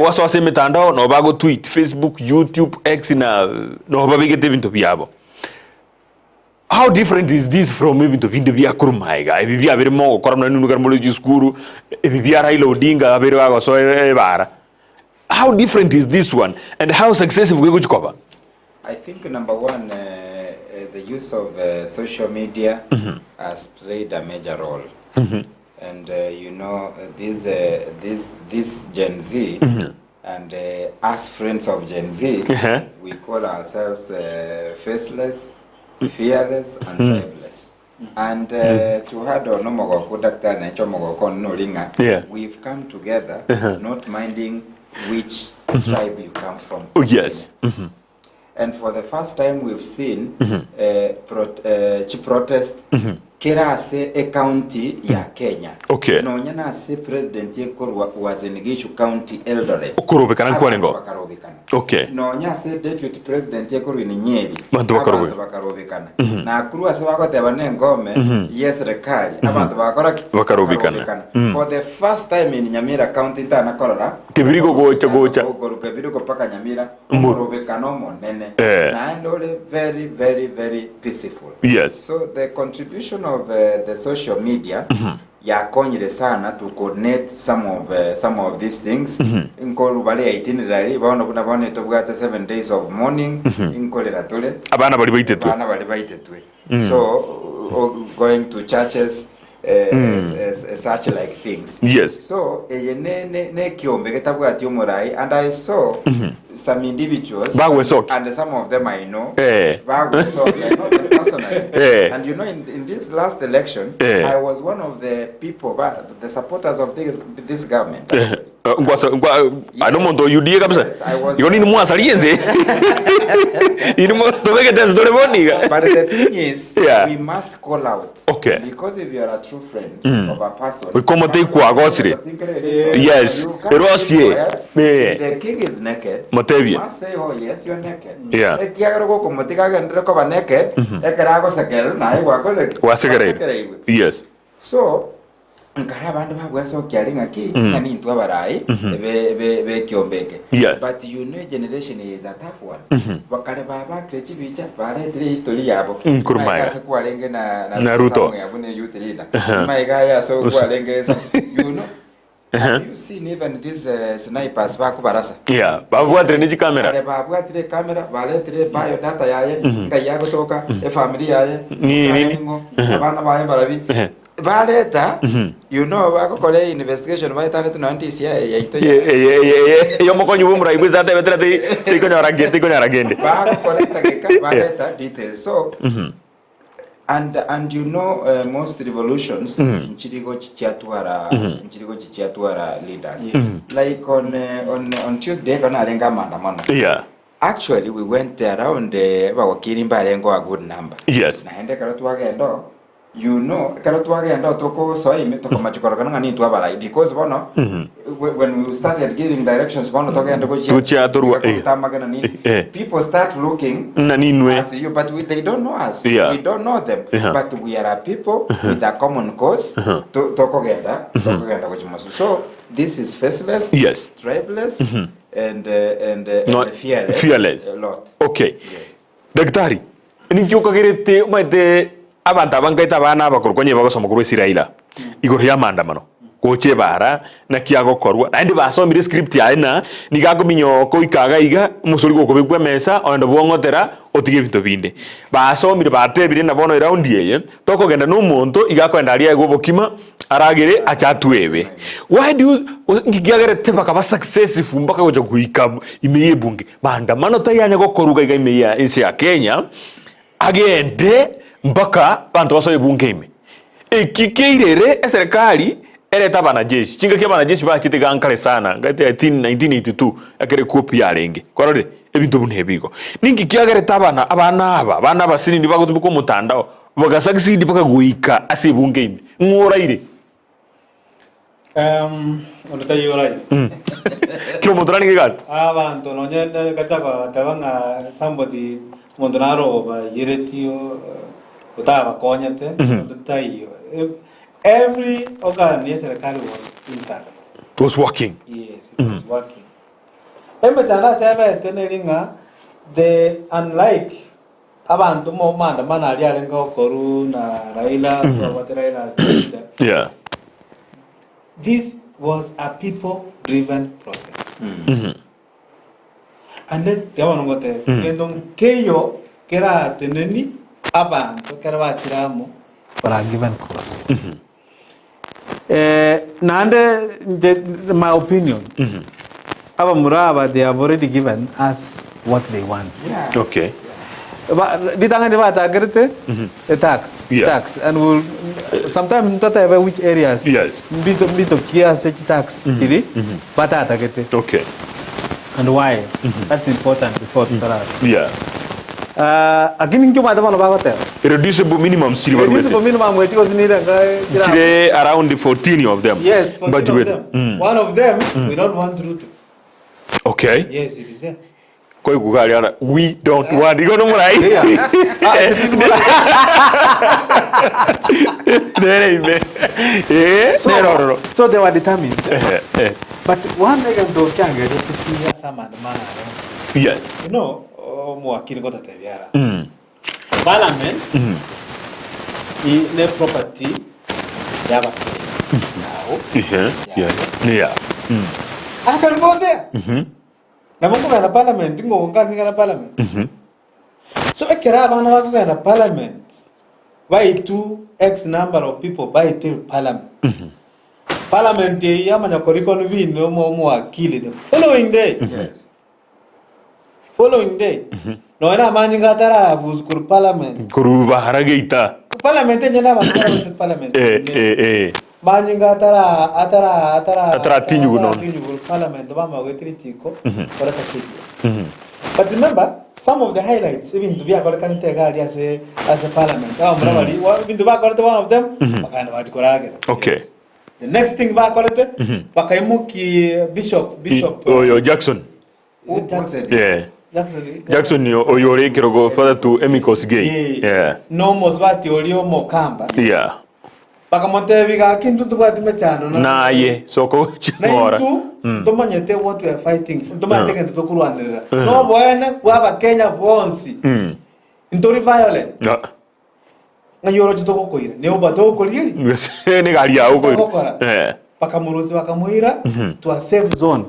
Waso ase mitandao no bago tweet Facebook, YouTube, X na no babigete bintu byabo. How different is this from maybe to bintu bya kurumaiga? Ebibya birimo koramna nunu garmolo diskuru, ebibya Raila Odinga abere bago so bara. How different is this one and how successful we go to? I think number one the use of social media has played a major role. And you know this Gen Z and us friends of Gen Z we call ourselves faceless, fearless and tribeless. And to had no mogo doctor na chomogo kon no linga we've come together not minding which tribe you come from. Oh yes. And for the first time we've seen protest kera se a county ya Kenya. Okay. No nyana se president yekorwa was in Gishu County Eldoret. Okurobekana kwalengo. Okay. No nya se deputy president yekorwa ni Nyeri. Bantu bakarobekana. Na kurwa se bakote bane ngome yes rekali. Abantu bakarobekana. For the first time in Nyamira County tana korora. Kibirigo gocha. Kibirigo paka Nyamira. Morobekano monene. Na ndole very very very peaceful. Yes. So the contribution of the social media yakonyire sana to coordinate some of these things inkolu bale itinerary bano bana tobwata 7 days of mourning inkolera tole abana bali baitetwe so going to churches such like things. Yes. So ne kiombe ketabwati umurai, and I saw some individuals and some of them I know bagwe sock like not personally. And you know in this last election I was one of the people the supporters of this government. I don't want to you dear kabisa. You need more salienze. You need to make it as the money. But the thing is we must call out. Okay. Because if you are a true friend of a person, we come take kuagosire. Yes. Rosie. The king is naked. You must say, oh yes, you're naked. Yeah. Yes. So nkarabandu bagweso kyaringa ki nani ntwa barai be kyombeke. But you know generation is a tough one. Bakare baba krechi bicha bare tire history yabo. Kasa kualenge na Ruto yabune youth leader. Maigaya so kualenge you know. Have you seen even these snipers baku barasa? Yeah, babu atire camera. Babu atire camera, vale atire bio data yaye, ngayago toka, family yaye. Ni abana baye barabi. Valeta, you know, bakokole investigation by talent no NTC yaito. Yo moko nyubumra ibuza ate betrati tiko nyaragende. Bakokole valeta details. So and you know most revolutions in Chirigo Chiatuara leaders. Like on Tuesday kana alenga maandamano. Yeah. Actually we went around bawakirimba alengo a good number. Yes. Na ende karatu wagendo. You know, toko because when we started giving directions, people start looking at you, but they don't know us. We don't know them, but we are a people with a common cause. So this is faceless, tribeless, and fearless. A lot. Okay. Yes. Daktari, abantu abangaita bana bakorkonye bagosoma kuri Israila igoro ya maandamano goche bara na kiagokorwa na ndi basomire script yaina nigakuminyo ko ikaga iga musuri goko bigwe mesa ondo bwongotera otige bintu binde basomire batebire na bono round yeye tokogenda no muntu igakwenda ari egobokima aragire achatwebe. Why do you ngigiagere teba kaba successful mpaka goje kuika imeye bunge maandamano tayanya gokoruga iga imeye insi ya Kenya agende mpaka bantu basoye bungeme ekikeirere serikali ereta banajeshi chinga kya banajeshi bakite gankale sana ngati 1982 akere kopi yarenge kwarore ebintu bunebiko ningi kyagereta abana basini ndi bagotumiko mutandao bagasagisi ndi paka guika ase bungeme ngoraire ondatayorai kyo mudurani gigas abantu nonye kachaka tabanga somebody mondonaro ba yeretio utaba konyete ondatayo every organ yes serikali was intact. It was working. Yes, it was working. Embetana sebe tenelinga the unlike abantu mo manda manali alenga koru na Raila Raila. Yeah. This was a people driven process. And then they want to go there. Endong keyo kera teneni abantu kera batiramo for a given cause. Nande, my opinion, Abamuraba, they have already given us what they want. Yeah. Okay. But did the tax? Yeah. Tax, and we'll sometimes not have which areas. Yes. Bit of kia such tax, chiri, but okay. And why? That's important before Yeah. Again, you might have reducible minimum silver reducible minimum wage was needed around the 14 of them. Yes, 14 but of them. One of them we don't want Ruto. Okay. Yes, it is there. We don't want you know right. So they were determined. But one day ago, can get some man. Yes. You know. Parliament ne property yaba now yeah I can go there na mungu kana parliament ngo ngani kana parliament so ekera bana bako kana parliament by 2x number of people by till parliament parliament ya manya korikon vino mo akili the following day no era manjinga tara bus kur parliament kuru baharageita parliament nyana parliament manjinga atara tinyu gunon parliament ba ma wetri chiko para takiki but remember some of the highlights even to be a kan te gari as a parliament mravali even to ba one of them bakana ba tikorage okay the next thing ba korete bakaimuki bishop Jackson yeah Jackson oyore kirogo father to Emikos Gay no mosvati olio mokamba Bakamonte ga kintu tubati mechano na ye soko chimora tomanyete what we are fighting for tomanyete kento kurwanira no boene bwa Kenya bonsi intori violent na yoro chitoko koira ne obato koliri ne gari ya uko bakamuruzi bakamuira to a safe zone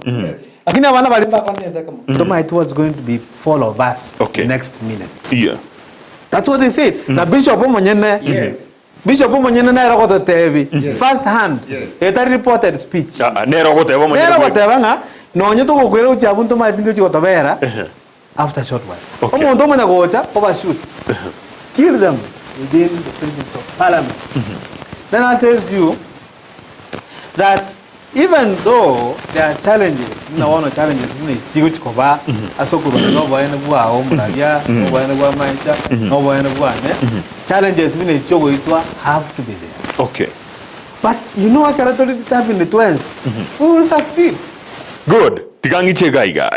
lakini abana bali bakwandenda kama tomanyete what's going to be fall of us next minute that's what they said na bishop omonyene Bishop Monyene na rogoto TV first hand eta reported speech ne rogoto eba Monyene ne rogoto eba nga no nyeto ko kwera uchi abunto ma tingo chi gotobera after short while omuntu omanya gocha overshoot kill them within the presence of parliament then I tells you that even though there are challenges na one challenges ni chigo chikoba asokuru no boyene bwa omulalia no boyene bwa mancha no boyene bwa ne challenges ni chigo itwa have to be there but you know what character it have in the twins we will succeed good tigangi chegaiga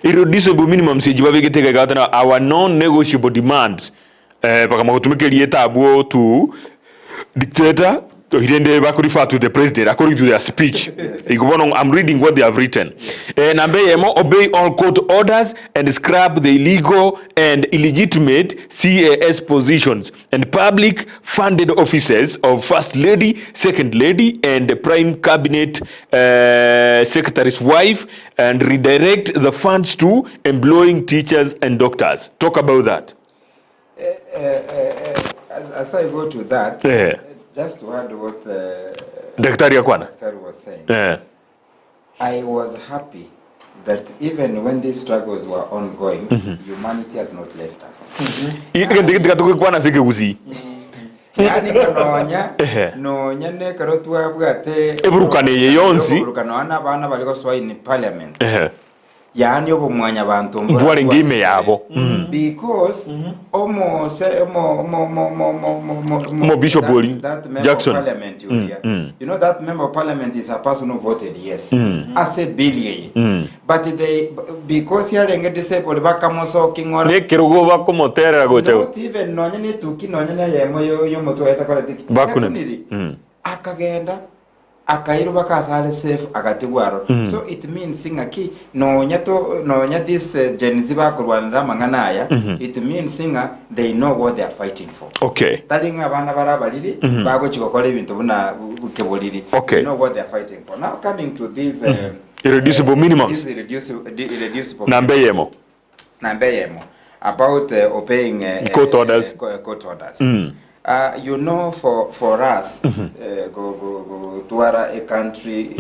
irreducible minimum wage babigete ga our non negotiable demands pakamagutumikirie tabuo to dictator Hirende back refer to the president according to their speech. I'm reading what they have written. Obey all court orders and scrap the illegal and illegitimate CAS positions and public funded offices of First Lady, Second Lady, and the Prime Cabinet Secretary's wife and redirect the funds to employing teachers and doctors. Talk about that. As I go to that, just to add what Daktari was saying, I was happy that even when these struggles were ongoing, humanity has not left us. Yani nonya ne karotwa bwate eburukane yeyonzi eburukana bana baliko swa in parliament yani obumwanya abantu mbwale ngime yabo because mo Bishop Jackson parliament you know that member of parliament is a person who voted yes as a billion but they because here and get disabled bakamoso kingora ne kirugo bakomotera gocha not even nonya ne tuki nonya na yemo yo moto eta koleti bakuniri akagenda akairu bakasale safe akatigwaro so it means singaki nonya this Gen Z bakurwanira manganaya it means singa they know what they are fighting for talinga abana barabaliri bago chikokole ibintu buna bukeboliri they know what they are fighting for. Now coming to these irreducible minimums irreducible nambeyemo about obeying court orders you know, for us, go to a country,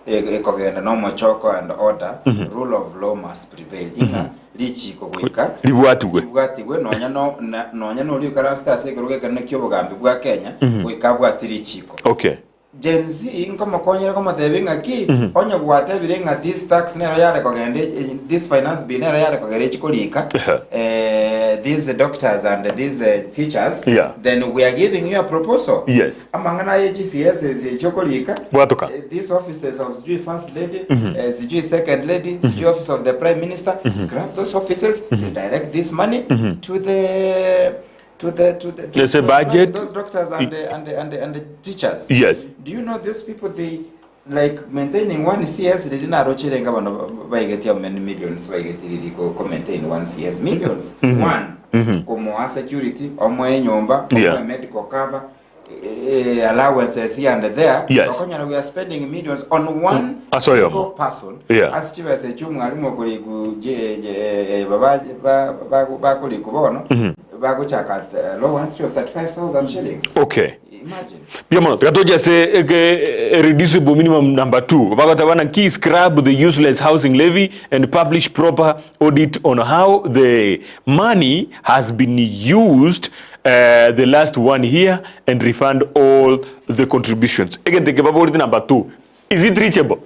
no machoko and order, rule of law must prevail. Inga lichi kuweka. Libuatiwe no liukarasta se kuruke kana kyobogambi bwa Kenya, wekabwa tirichiko. Gen Z inko makonyera kama devinga ki onye bwate birenga this tax nero yale kogende this finance bill nero yale kogere chikolika these doctors and these teachers then we are giving you a proposal amangana GCS is chokolika these offices of first lady second lady office of the prime minister scrap those offices direct this money to the budget, those doctors and the teachers. Do you know these people, they like maintaining one CS they didn't rochirenga bano by get many millions by get really go maintain one CS millions one kumuha security omuhe nyumba omuhe medical cover allowances here and there. Bakonyana we are spending millions on one single person. As chibese cy'umwarimu kuri je bakuri kubono baguchaka low entry of 35,000 shillings. Okay. Imagine. Biamo, katoja se reducible minimum number 2. Bagatabana key scrap the useless housing levy and publish proper audit on how the money has been used the last 1 year and refund all the contributions. Again, the capability number 2. Is it reachable?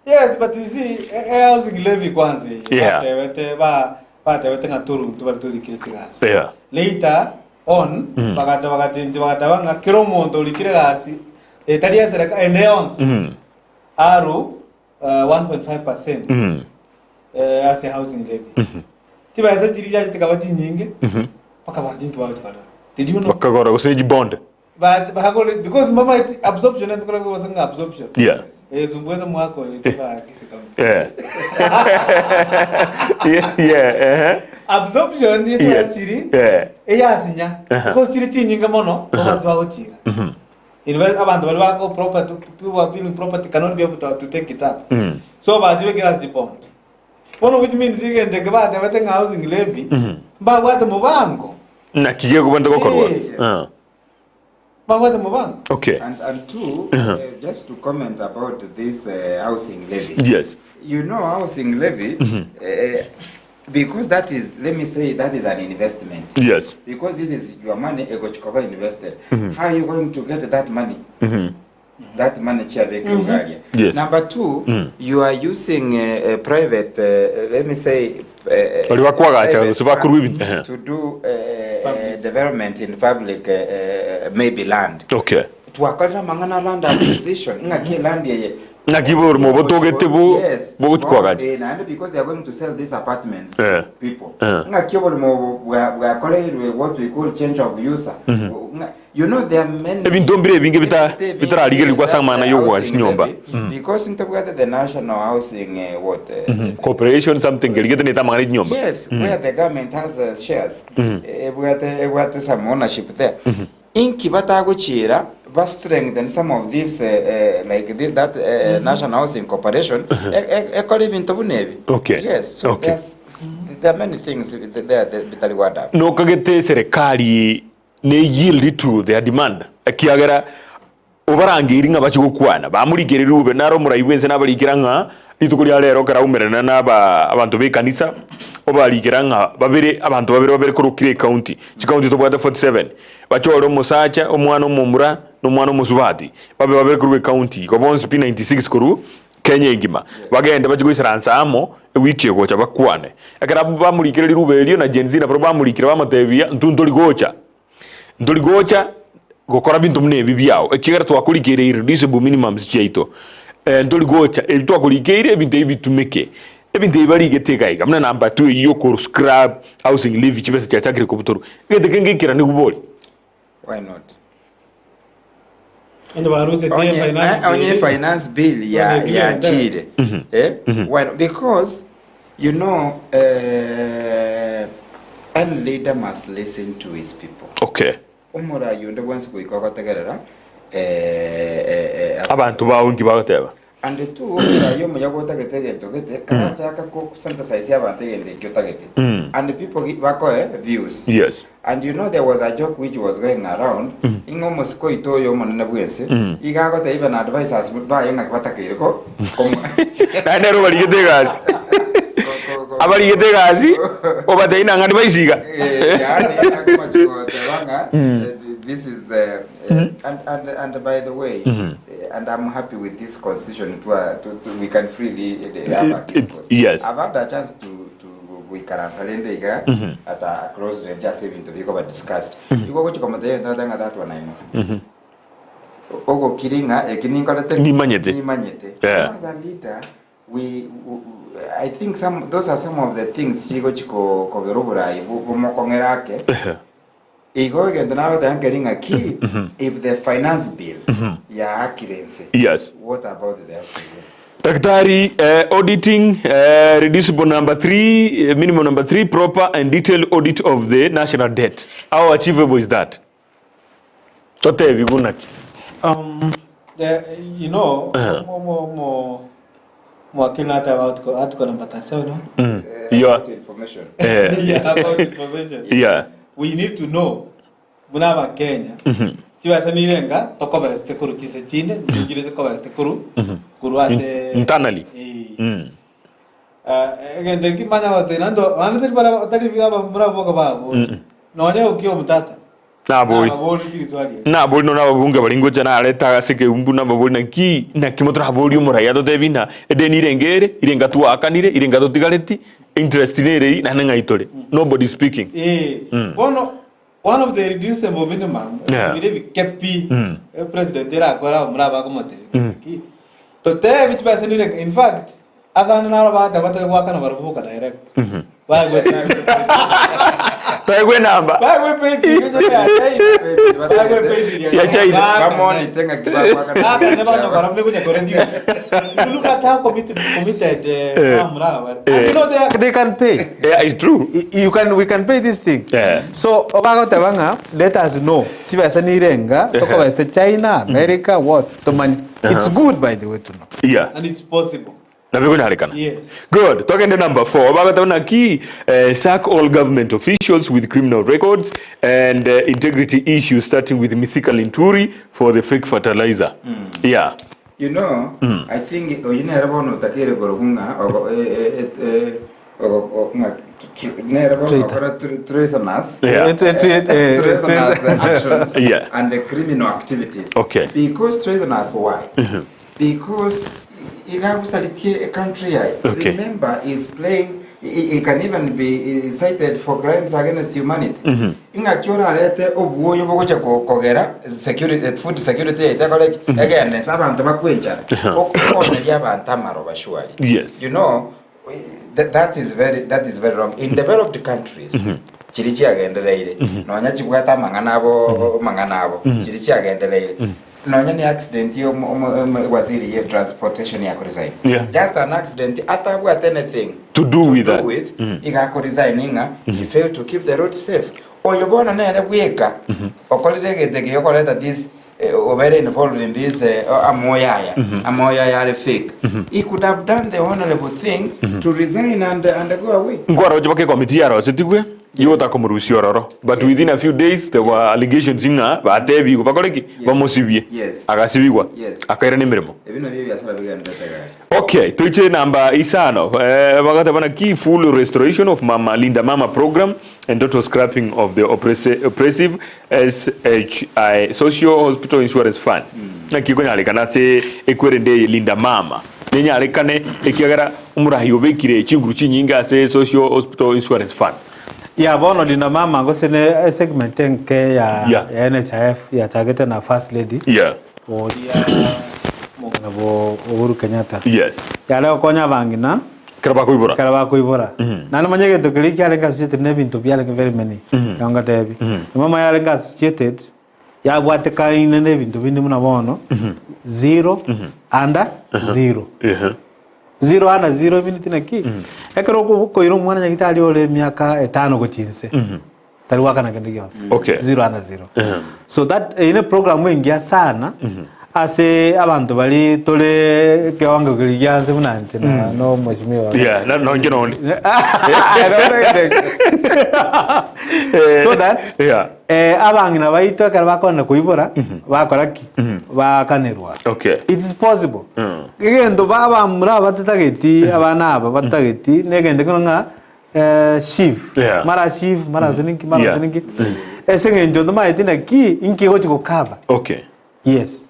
Yes, but you see, housing levy kwanza. Batewete ngaturu tubaturi kiretigas. Later on, bagatabanga kiromondo likirasi etalia sereka endeons. Aru 1.5% as a housing levy. Tibaza dirija tikabati nyingi. Did you know? Bond. But because mama absorption and was an absorption. Yeah. Yeah. Absorption is a city. Yeah. Sinya. Because city ningamono was vouchira. Invest about the property, people are building property cannot be able to take it up. So but you get the bond. One of which means again the government everything housing levy. But what the Mubango? Na kiyo kwenda kukorwa. Okay. And two, just to comment about this housing levy. Yes. You know, housing levy, because that is, let me say, that is an investment. Yes. Because this is your money, Egochikova invested. How are you going to get that money? That money, yes. Number 2, you are using a private, let me say, to do development in public, maybe land. Okay. To acquire mangana land acquisition, ingaki land ye. Yes. Because they are going to sell these apartments to people. We are calling what we call change of user. You know there are many. Because into the national housing corporation something. Yes, where the government has shares, where some ownership there. Inkibata guchira, but strengthen some of this like that national housing corporation. Okay. Yes. So okay. There are many things there that reward. No kagete serikali ne yield to their demand. Kiagera obarangiringa bachigukwana bamurigere rube naro murayiwense nabarikiranga itukulia lero karaumerana naba abantu be kanisa obarikiranga babere abantu babere kurukire county county to bwata 47 bachoro musacha omwana omumura no mwana omusubati babere kurube county ko bonse P96 kuru Kenya ingima bagenda bachigwisransa amo wiki gocha bakwane akara bamurikire rube lyo na genzi na bamurikire bamatebia ntundoligocha gukora bintu mune bibyao ekigera twakurikire irreducible minimums chaito ndoligocha twakurikire ebintu ebitumeke ebintu ebibarigete iga mna number 2 iyo ko scrap housing levy chibese cha chakire ko butoro gete kengikira ni kuboli. Why not? Onye finance bill ya chide. Why? Because you know any leader must listen to his people. Okay. Umura yunde once go ikogotegerera abantu baungi bagateba and the two yo muyagotegete gete kanachaka ko synthesize abantu gende kyotagete and the people bako views. Yes. And you know there was a joke which was going around ingomo siko itoyo monene bwese igagote even advisors ba yenga batakire ko nero baligete gas abaligete gas obateina ngani baisiga this is and by the way and I'm happy with this constitution we can freely have a discourse. Yes. I've had a chance to we can answer at a cross range just even to be discussed. You go to come there and that one I know. Ogo kiringa ekininga ni manyete. As a leader, I think those are some of the things chigo chiko kogerobura ibumokongerake. Igo again now that getting a key if the finance bill ya accuracy. Yes. What about the housing Daktari, auditing, reducible number 3, minimum number 3, proper and detailed audit of the national debt. How achievable is that? Tote vigunaki. You know, more kina hata hatuko na matasa, no? About information. About information. Yeah. We need to know. Muna Kenya. Tiwa sanirenga tokoba este kuru kise chine, njire tokoba este kuru ase internally. Again, the kimanya wate nando another para tadi viga mura boka ba. Nonya ukio mtata. Na boy no na bunga baringo jana aleta sike umbu na baboli na ki na kimotra haboli umura to tebina edeni rengere irenga tu akanire irenga to tigaleti interest nere na nanga itole nobody speaking. One of the reducible minimum we kept president era agora umura ba komote to te which person in fact asana na ba da bata kwa kana baruka direct ba go Taigwe namba. Taigwe baby. Ya chai. Come on, itenga kibaba kwa. Kana ba ngora mle kunya korendi. Look at how committed amra. You know they can pay. Yeah, it's true. We can pay this thing. Yeah. So obago tabanga let us know. Tiba sanirenga toko ba China, America, what? It's good by the way to know. Yeah. And it's possible. Yes. Good. Talking to number 4. Key sack all government officials with criminal records and integrity issues, starting with Mythical Inturi for the fake fertilizer. Yeah. You know, I think you never know takere gorunga treasonous actions and the criminal activities. Okay. Because treasonous, why? Because a country, okay. Remember, is playing. It can even be cited for crimes against humanity. Inga kiora lete obuo yobo kogera security, food security. Again, abantu bakwenjara. Okone yabanta maro bashwali. Yes. You know, that is very wrong. In developed countries, chirichi agendeleire. No nyachi bwata manganabo. Chirichi agendeleire. No any accident yo waziri ye transportation ya resign. Yeah. Just an accident got anything to do with that. Iga resigninga, he failed to keep the road safe. Or you born na weka. Or colleague the yokoleta this very involved in this amoya fake. He could have done the honorable thing to resign and go away. Ngwara ujibake committee yaro sitigwe. Yota komurusi ororo. But within a few days there were allegations inga batebi kubakoleki bamosibie. Yes. Agasibigwa. Yes. Akaira nimirimo. Ebino bibi asala bigana tataga. Okay, tuiche namba isano. Bagata bana key full restoration of Mama Linda Mama program and total scrapping of the oppressive SHI Social Hospital Insurance Fund. Na kiko nyalekana se ekwerende Linda Mama. Nyalekane ekiagara umurahi obekire chinguru chinyinga se Social Hospital Insurance Fund. Ya bono Linda Mama ngosene segment nke ya NHIF ya targeted na first lady. Yeah. Odia Mongabo Uhuru Kenyatta. Yes. Ya leo konya bangina Karaba kuibora. Nana manyege to kliki alenga associated ne bintu biale very many. Yanga tebi. Mama ya alenga associated ya bwate kaine ne bintu bindi muna bono. 0 under 0. 0 under 0 minute na ki. Ekero ko iro mwana nyagitali ole miaka 5 go chinse. Tari waka na kende yonse. Okay. 0 under 0. So that in a program wengia sana ase abantu bali tole kewango kilianze munante na no mheshimiwa. Yeah, no ngino only. So that abangina baito karabakona kuibora bakoraki bakanerwa. Okay. It is possible. Igendo baba mura batatageti abana aba batageti negende konga shift. Mara shift mara zininki mara zininki. Esengendo ndo maetina ki inki hochi ko cover. Okay. Yes.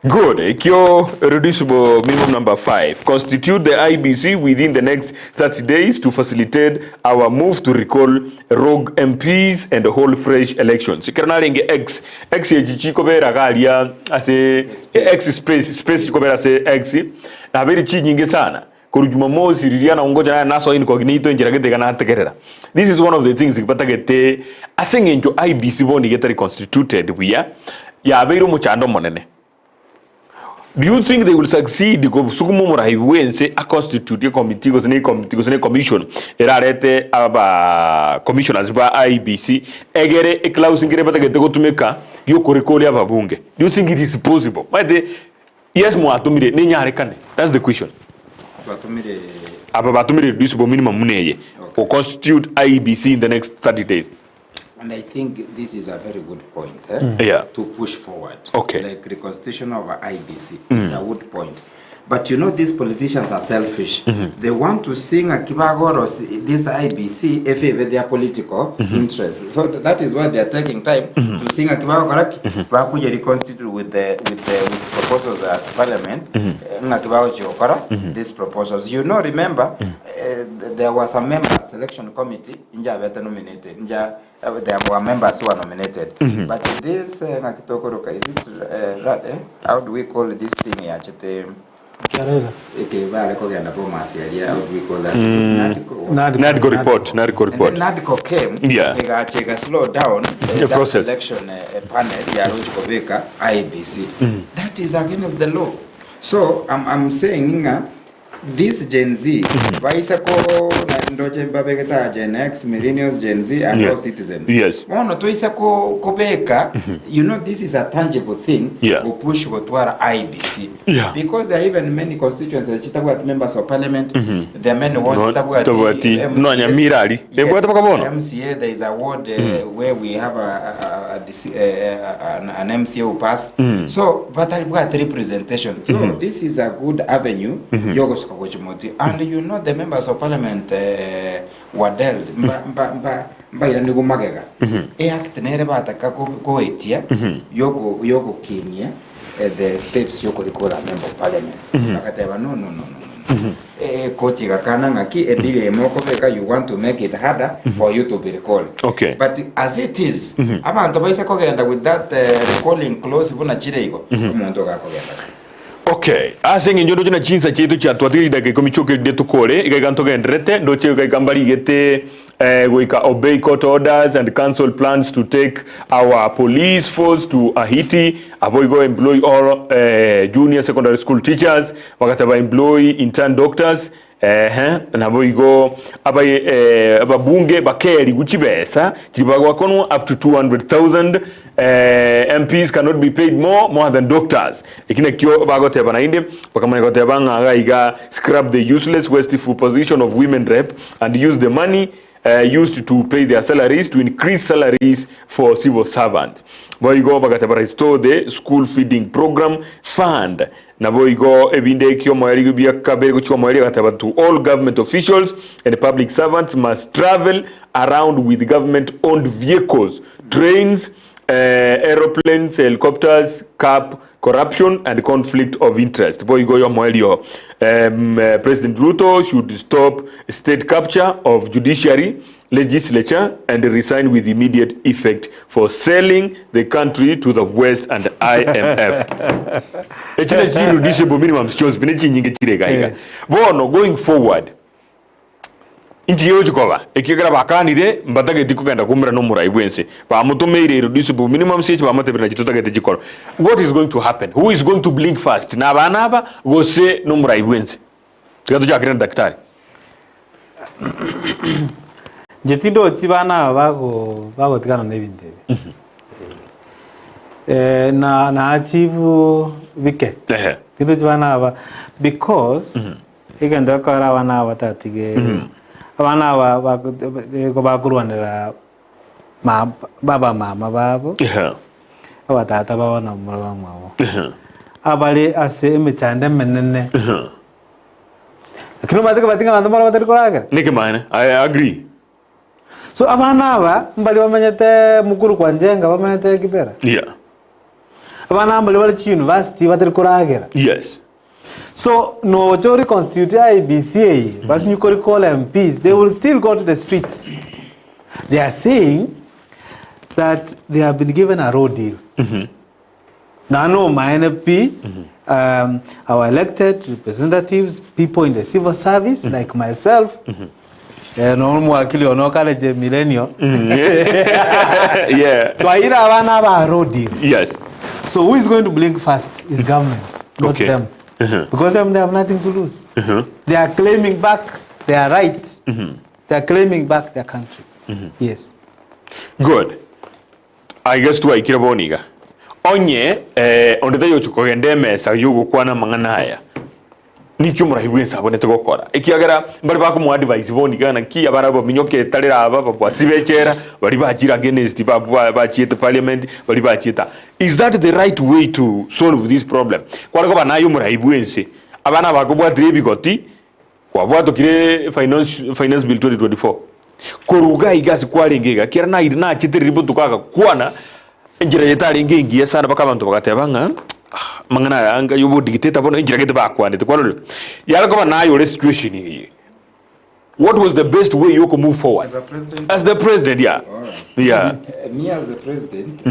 Good. Kyo reducible minimum number 5. Constitute the IBC within the next 30 days to facilitate our move to recall rogue MPs and hold fresh elections. Kernaringe X yajichi kobera galia ase X space kobera se X. Na beri chi nyingi sana. Kurujumamosi Liliana ungoja na naso incognito njiragete kana tekerera. This is one of the things ikipatagete asengenjo IBC bondi getari constituted wia ya abeiro muchando monene. Do you think they will succeed kusukuma muraiwense a constitute committee gosene commission erarete aba commissioners ba IBC egere eklausingire batagete gutumika yokurikoli ababunge? Do you think it is possible? But yes, mwatumire ninyarekane. That's the question. Batumire reducible minimum muneye or constitute IBC in the next 30 days. And I think this is a very good point to push forward. Okay. Like the constitution of IBC, it's a good point. But you know, these politicians are selfish. They want to sing a kibagoros, this IBC, if their political interests. So that is why they are taking time to sing a kibagorak, bakuja reconstitute with the proposals at Parliament, these proposals. You know, remember, there was a member selection committee, nominated. There were members who are nominated. But this, is it, how do we call this thing here? NADCO report. NADCO came. They slow down the process. Election panel IBC. That is against the law. So I'm saying this Gen Z, Gen X, Millennials, Gen Z, and all citizens. Yes. You know, this is a tangible thing. We push to IBC. Because there are even many constituents that members of parliament. There are many MCA. There is a ward where we have an MCA who passed. So, but I've got representation. So this is a good avenue. And you know, the members of parliament were dealt by the Nugumagega. Act Nerevata Goetia, Yoko Kenya, the steps Yoko Ricola member of parliament. No. Kotiga Kanangaki, Edilia Mokoveka, you want to make it harder for you to be recalled. Okay. But as it is, with that recalling clause, okay, asing njodo jina chinsa chetu cha twatiri dake komichoke de tukole igagantoga endrete ndoche igambari gete goika obey court orders and cancel plans to take our police force to Haiti, avoigo employ all junior secondary school teachers, wakataba employ intern doctors, na boigo ababunge bakeri guchibesa chibagwa kono up to 200,000. MPs cannot be paid more than doctors. Ikine kyo bagote banainde bakamanya gote banga iga scrap the useless wasteful position of women rep and use the money used to pay their salaries to increase salaries for civil servants. Boigo bagate restore the school feeding program fund. Na boigo ebinde kyo moyari bia kabego chwa moyari gataba to all government officials and public servants must travel around with government owned vehicles, trains, aeroplanes, helicopters, cap, corruption and conflict of interest. President Ruto should stop state capture of judiciary, legislature and resign with immediate effect for selling the country to the West and IMF. Going forward, Intiyochikova, ekigara bakanire mbatage dikugenda kumira no muraiwense. Ba mutomeire reducible minimum wage ba matebera gitotagete gikora. What is going to happen? Who is going to blink first? Na banaba gose no muraiwense. Tigato jakira daktari. Jetindo tibana bago tigana nebinde. Na achieve wike. Tindo tibana ba because igenda kara wana watatige. Abana bakuruanira baba mama babo abatata babona umurwa mwabo abali ase imicande menene akino mateka batinga bantu mara batari koraga nike mine I agree. So abana aba mbali bamenyete mukuru kwa njenga bamenyete kibera abana mbali bali university batari koraga. Yes. So, no, to reconstitute IBC, but you could call MPs, they will still go to the streets. They are saying that they have been given a road deal. Now, no, my NFP, our elected representatives, people in the civil service, like myself, millennial. Yeah. So, a road deal. Yes. So, who is going to blink first is government. not them. Because they have nothing to lose. They are claiming back their rights. They are claiming back their country. Yes. Good. I guess tu aikira boniga. Onye ondete yo chukogende mesa yugo kwana mangana haya. Nikyo murahibu nsabo gukora ikiagara bari bakumu advice boniga na ki abara bo minyoke tarira aba bwa sibechera bari bagira against bachieta parliament bari bachieta. Is that the right way to solve this problem? Kwara ko banayo murahibu ense abana bakubwa bigoti kwa bwato kire finance bill 2024 kuruga igasi kwarengega kira na irina chitiriribo tukaka kwana injira yetari ngengiye sana baka abantu bagatebanga mangana anga yubo dictator bono injira gete bakwane tukwalo yala ko nayo situation iyi. What was the best way you could move forward as the president? Yeah. Right. Yeah. Me as the president,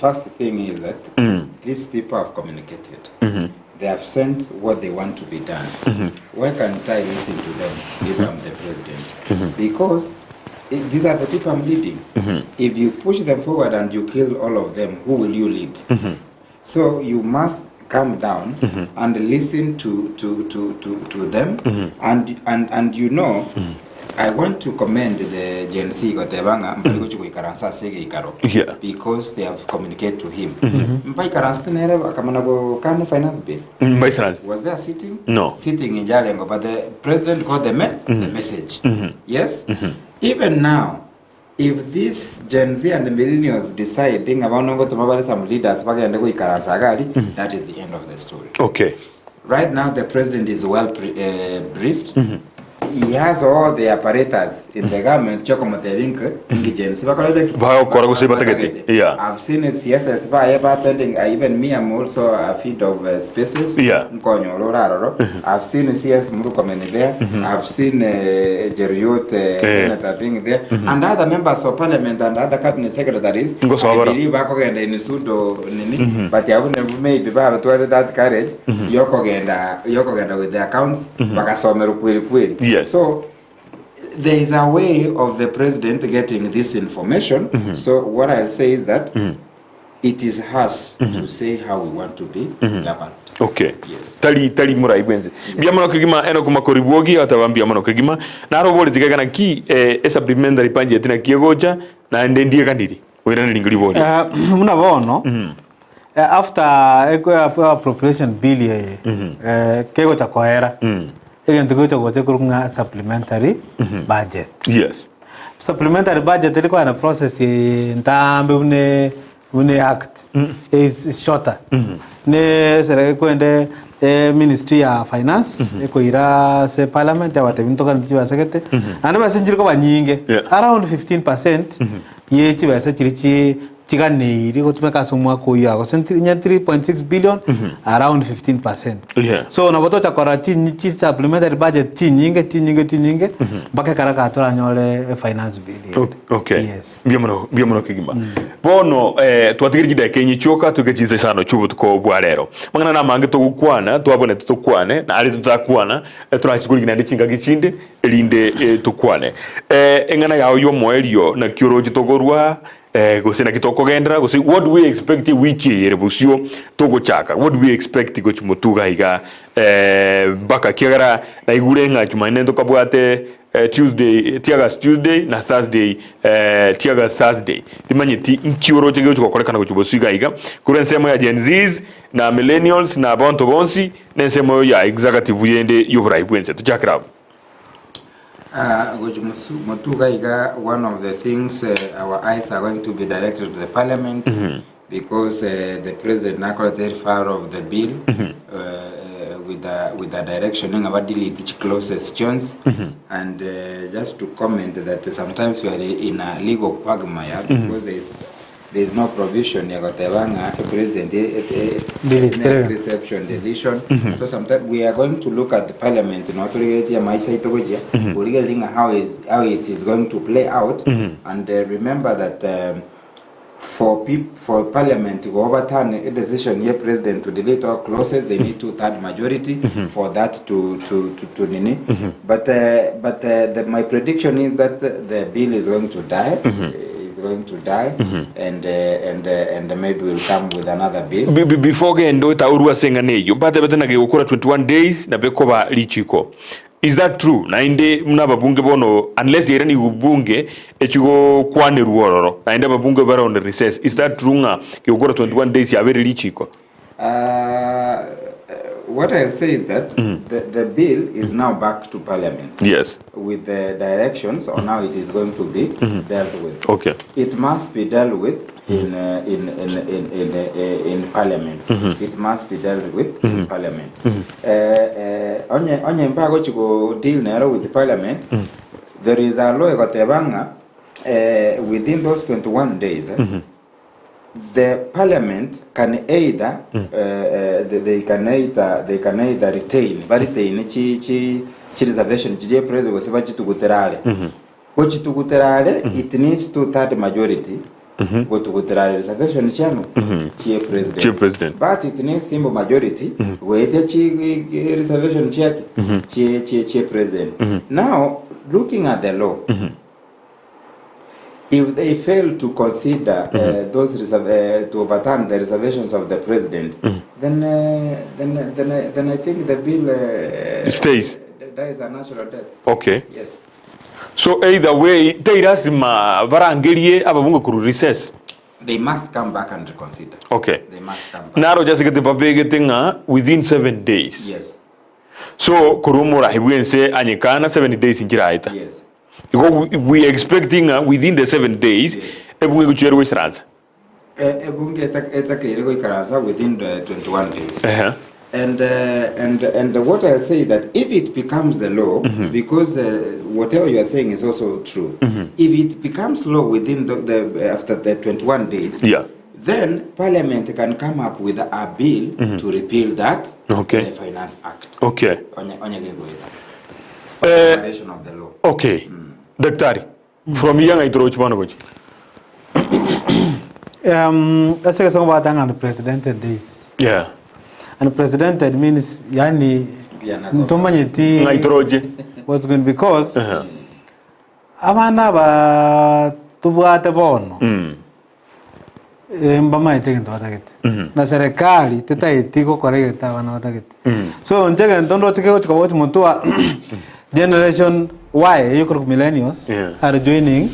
first thing is that these people have communicated. They have sent what they want to be done. Why can't I listen to them if I'm the president? Because these are the people I'm leading. If you push them forward and you kill all of them, who will you lead? So you must calm down and listen to them. And you know, I want to commend the Gen Z because they have communicated to him. Finance bill. Was there sitting? No. Sitting in Jalengo, but the president got the message. Yes? Even now, if this Gen Z and the millennials deciding about some leaders, that is the end of the story. Okay. Right now, the president is well briefed. He has all the apparatus in the government. I've seen it, yes, attending. Even me, I'm also a feed of spaces. Yeah. I've seen CS Murukomeni there. I've seen Jeriot Senator being there. And other members of parliament and other cabinet secretaries. I believe Bakogenda in Sudo Nini, but I wouldn't maybe have that courage. Yokogenda with the accounts. Yes. So there is a way of the president getting this information. So what I'll say is that it is us to say how we want to be governed. Okay. Yes. Tali murai gwenze. Biamano kigima eno kuma koribuogi atawambia mano kigima na robo litigana ki supplementary budget na kiegoja na ndendie kandiri. Wera nilingiri boni. Muna bono. After appropriation bill ye kego cha kohera. Again, to go to supplementary budget. Yes. Supplementary budget is a process in time act is shorter. Ne sere Ministry of Finance, se Parliament, and around 15% ye Chigani, you got to make us some more 3.6 billion, around 15%. Yeah. So, Nabota Korati, supplementary budget, tininge, Bakakaraka, annual finance bill. Okay. Yes. Biamono Kigima. Bono, to agree that Kenny Choka to get his son to go Guarero. Mangana Mangato Kuana, to abone to Kuane, Ari to Takuana, a tries going at the Chingagicinde, Elinde to Kuane. Engana yo moelio, na Kyoroji Togorua. Gosena kitoko gendra gosi what we expect wiki rebusio togo chaka what we expect go chimotuga iga baka kiagara na igurenga chumanendo kabwate Tuesday tiagas Tuesday na Thursday tiagas Thursday timanye ti nkioro chege go kolekana go chibosiga iga kurensemo ya Gen Zs na millennials na bonto bonsi nensemo ya executive yende yobrai bwense to chakra. One of the things our eyes are going to be directed to the parliament because the president now very far of the bill with the direction about delete each closest chance and just to comment that sometimes we are in a legal quagmire because there is no provision president reception deletion. So sometimes we are going to look at the parliament not how it is going to play out and remember that for parliament to overturn a decision here president to delete all clauses they need 2/3 majority for that to but my prediction is that the bill is going to die. going to die, and maybe we'll come with another bill. Before gendo ita urua senga neyo bate na gukura 21 days na bekoba lichiko. Is that true? Na inde mna babunge bono unless yere ni ubunge echigo kwane ruororo. Na inde babunge bara on recess. Is that true nga gukura 21 days ya very lichiko? What I'll say is that the bill is now back to Parliament. Yes. With the directions on how it is going to be dealt with. Okay. It must be dealt with in Parliament. It must be dealt with in Parliament. Onye mpago chiko deal nero with the Parliament. There is a law ekotebanga within those 21 days. The Parliament can either they can either retain chi reservation chi president waseba chituguterale ko chituguterale it needs 2/3 majority go tuguterale reservation chano chi president but it needs simple majority wete chi reservation chi president. Now looking at the law, if they fail to consider those to overturn the reservations of the president, then I think the bill stays. Dies a natural death. Okay. Yes. So either way, teirasima varangerie ababunge kuru recess. They must come back and reconsider. Okay. They must come back. Naro just get the paper getting within 7 days. Yes. So kurumura hibuense anyekana 7 days injiraita. Yes. Because we expecting within the 7 days, ebunge kuchero wisranza. Ebunge etakere ikaranza within the 21 days. And what I'll say that if it becomes the law, because whatever you are saying is also true. If it becomes law within the after the 21 days, then Parliament can come up with a bill to repeal that Finance Act. Okay. On of the law. Okay. Daktari, from young I throw Chibanovic. Let's say something about unprecedented days. Yeah. Unprecedented means yani ntomanyeti what's going because abana ba tubwate bono mbama itenge twatakete na serikali tetaitiko koregeta abana batakete so njega ntondo tike chiko muntu wa generation Y you could millennials are joining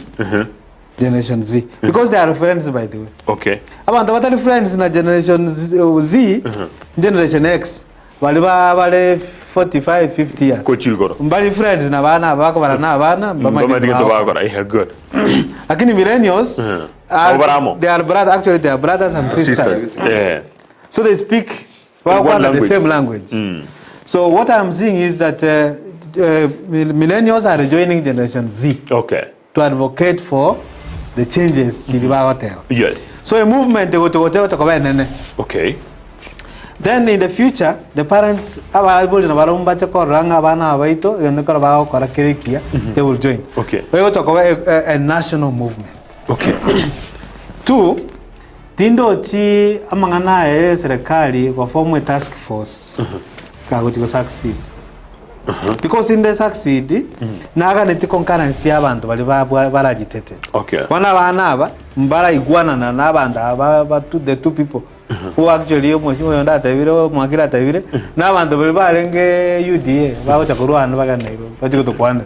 Generation Z because they are friends by the way. Okay. Abantu batali friends na Generation Z, Generation X bali 45 50 years. Ko chilgoro. Mbali friends na bana bako bana na bana mbama digito bakora. Yeah, good. Lakini millennials they are brothers, actually they are brothers and sisters. Yeah. So they speak the same language. So what I'm seeing is that millennials are joining Generation Z. Okay. To advocate for the changes in the hotel. Yes. So a movement they go to okay. Then in the future, the parents are able to they will join. Okay. We will talk about a national movement. Okay. 2, tindo chi amangana serikali kwa form a task force to succeed. Because in the succeed, naga neti concurrency abantu bali baragitete. Okay. Wana bana mbara iguana na nabanda the two people who actually yonda tabiro mwagira tabire nabantu bali barenge UDA bawo chakurwana baganero batiko to kwana.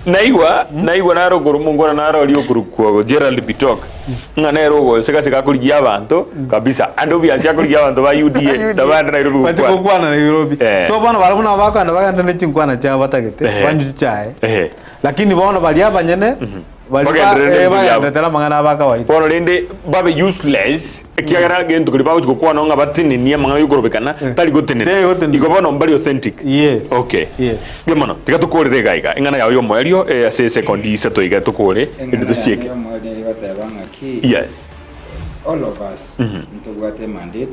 Naiwa naro gorumongora naro liyo kurukwa Gerald Bitok nganero go seka kuligia abantu kabisa ando biasi kuligia abantu ba UDA dabanda Nairobi kwa Nairobi so bana barabuna bakanda baganda nechinkwana cha batagete banyu chae lakini bona bali abanyene Pono lende babe useless kiagara gento kulipa kwa nonga batini ni manga yukorobekana tali gotenene ikobono mbali authentic. Yes. Okay. Yes. Bimano tika tukore regaiga ingana yayo moelio ase secondi isato iga tukore into sieke. Yes. All of us ntogwate mandate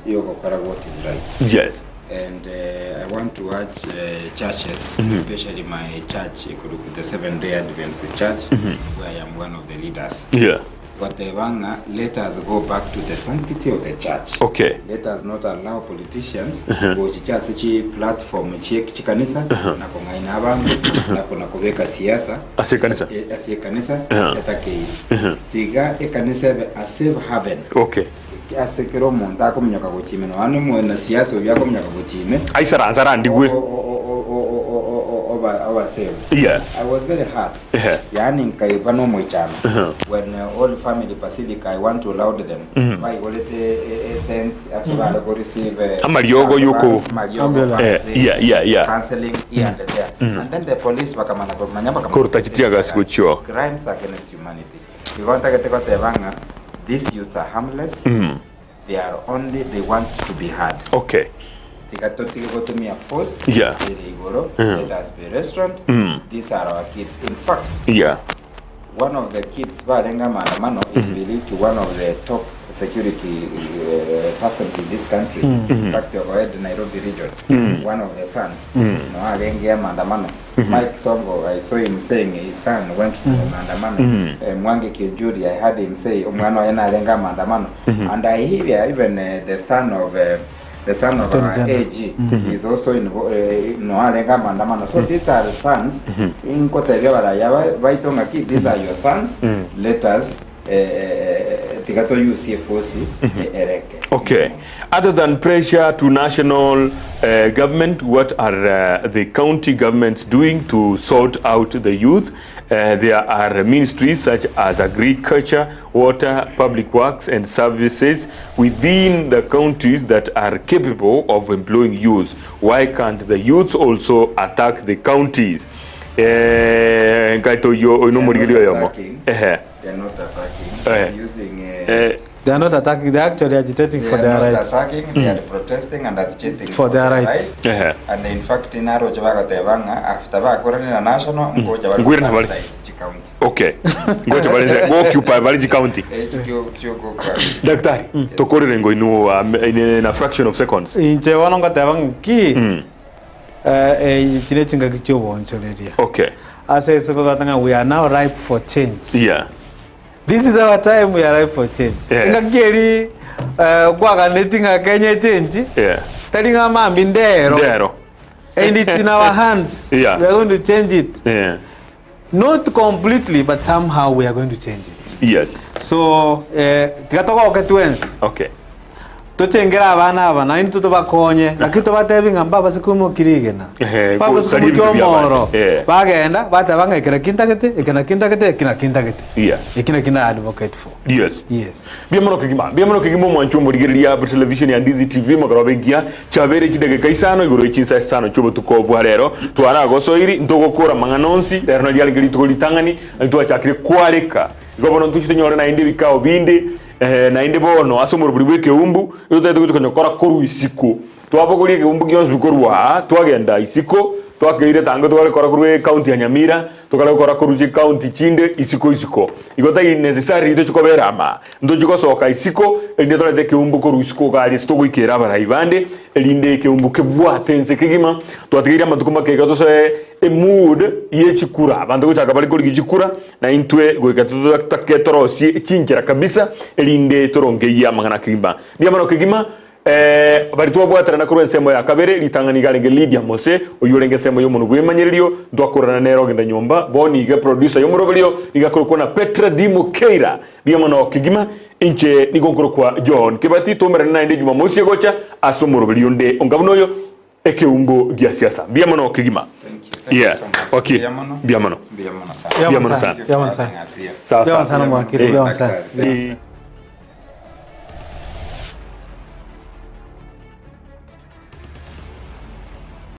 yoko kora what is right. Yes. And I want to urge churches, especially my church, the Seventh-day Adventist Church, where I am one of the leaders. Yeah. Whatever, let us go back to the sanctity of the church. Okay. Let us not allow politicians go chichi platform chikanisa na kongaina abantu na kuna kubeka siasa asiye kanisa yatake tiga ekanisa a safe haven. Okay. Asekero monta ko mnyoka go chimeno anu mo na siasa obya ko mnyoka go chime aisara nzara ndigwe over sale. Yeah. I was very hurt. Yani nkaibano moichana. When all family basilica I want to allow them. Why golete tent asibala go receive amariogo yuko yeah counseling here and there. And then the police bakamana manyamba korutachitia gasikucho. Crimes against humanity. Igonta keteko tebanga, these youths are harmless. They want to be heard. Okay. Go to me a force. Yeah. Let us be restaurant. These are our kids. In fact, one of the kids, Balenga Mandamano, is believed to one of the top security persons in this country. In fact, the Nairobi region. One of the sons, Alenga Mandamano. Mike Songo, I saw him saying his son went to Mandamano. Mwangi Kijuri, I heard him say, Umano ena Alenga Mandamano. And I hear even the son of our AG is also involved. So these are the sons. These are your sons. Let us okay. Other than pressure to national government, what are the county governments doing to sort out the youth? There are ministries such as agriculture, water, public works and services within the counties that are capable of employing youth. Why can't the youth also attack the counties? They are not attacking. They are not attacking. They are actually agitating for their rights. They are not attacking. They are protesting and agitating for their rights. And in fact, in Aro Jabaga Tevanga, after Bakurana National, County. Okay. Go to Valencia. Go occupy Valencia County. Daktari, tokore rengo inu in a fraction of seconds. Inche wanonga tevanga ki. Chinechinga kichobo onchoreria. Okay. Ase soko katanga, we are now ripe for change. Yeah. This is our time, we are ripe for change. Ngakeri kwa netinga Kenya change. Yeah. Taringa mambi ndero. And it's in our hands. Yeah. We are going to change it. Yeah. Not completely, but somehow we are going to change it. Yes. So, tikatoka oketwens. Okay. Tuchengera abana abana into tubakonye nakito batebinga mbaba sikumo kirigena baba sikumo moro bagenda batabanga ikira kintagete yeah ikina advocate for yes biamono kigima mwancho murigiriya bu television ya Ndizi TV magarobengia chabere kidege kaisano iguro ichinsa sano chubo tukobwa rero twara gosoiri ndogokora manganonsi rero na yalingiri tukolitangani ntwachakire kwareka gobono ntuchinyore na inde bikao binde na inde bono asomoro buri bweke umbu yote tukonyokora koru isiko twabogoriye umbu gyonse bikorwa twagenda isiko twakeire tango twale kora kurwe county ya Nyamira tukale kora kuruji county chinde isiko igota necessary ito chikoberama ndo chikosoka isiko ende tole ke umbu koru isiko kali stoko ikera baraibande elinde ke umbu ke bwatense kigima twatigira matukuma ke gato se mood ye chikura abantu kuchaka bali kuri chikura na intwe goikatuto taketorosi chinjira kabisa elinde toronge ya mangana kigima biamano kigima bari twabwatara na kurwe semo ya kabere litanganigale nge Lydia Mose uyurenge semo yo muntu gwemanyererio ndwakorana nero genda nyomba boni ge producer yo murogelio igakorwa na Petra Dimukeira biamano kigima inche nigonkoro kwa John kibati tomerana na inde Jumamosi gocha asumurogelio nde ongabunoyo ekeumbo gya siasa biamano kigima. Yeah. Okay. Biamano sana. Biamano sana mwakiri. Biamano sana.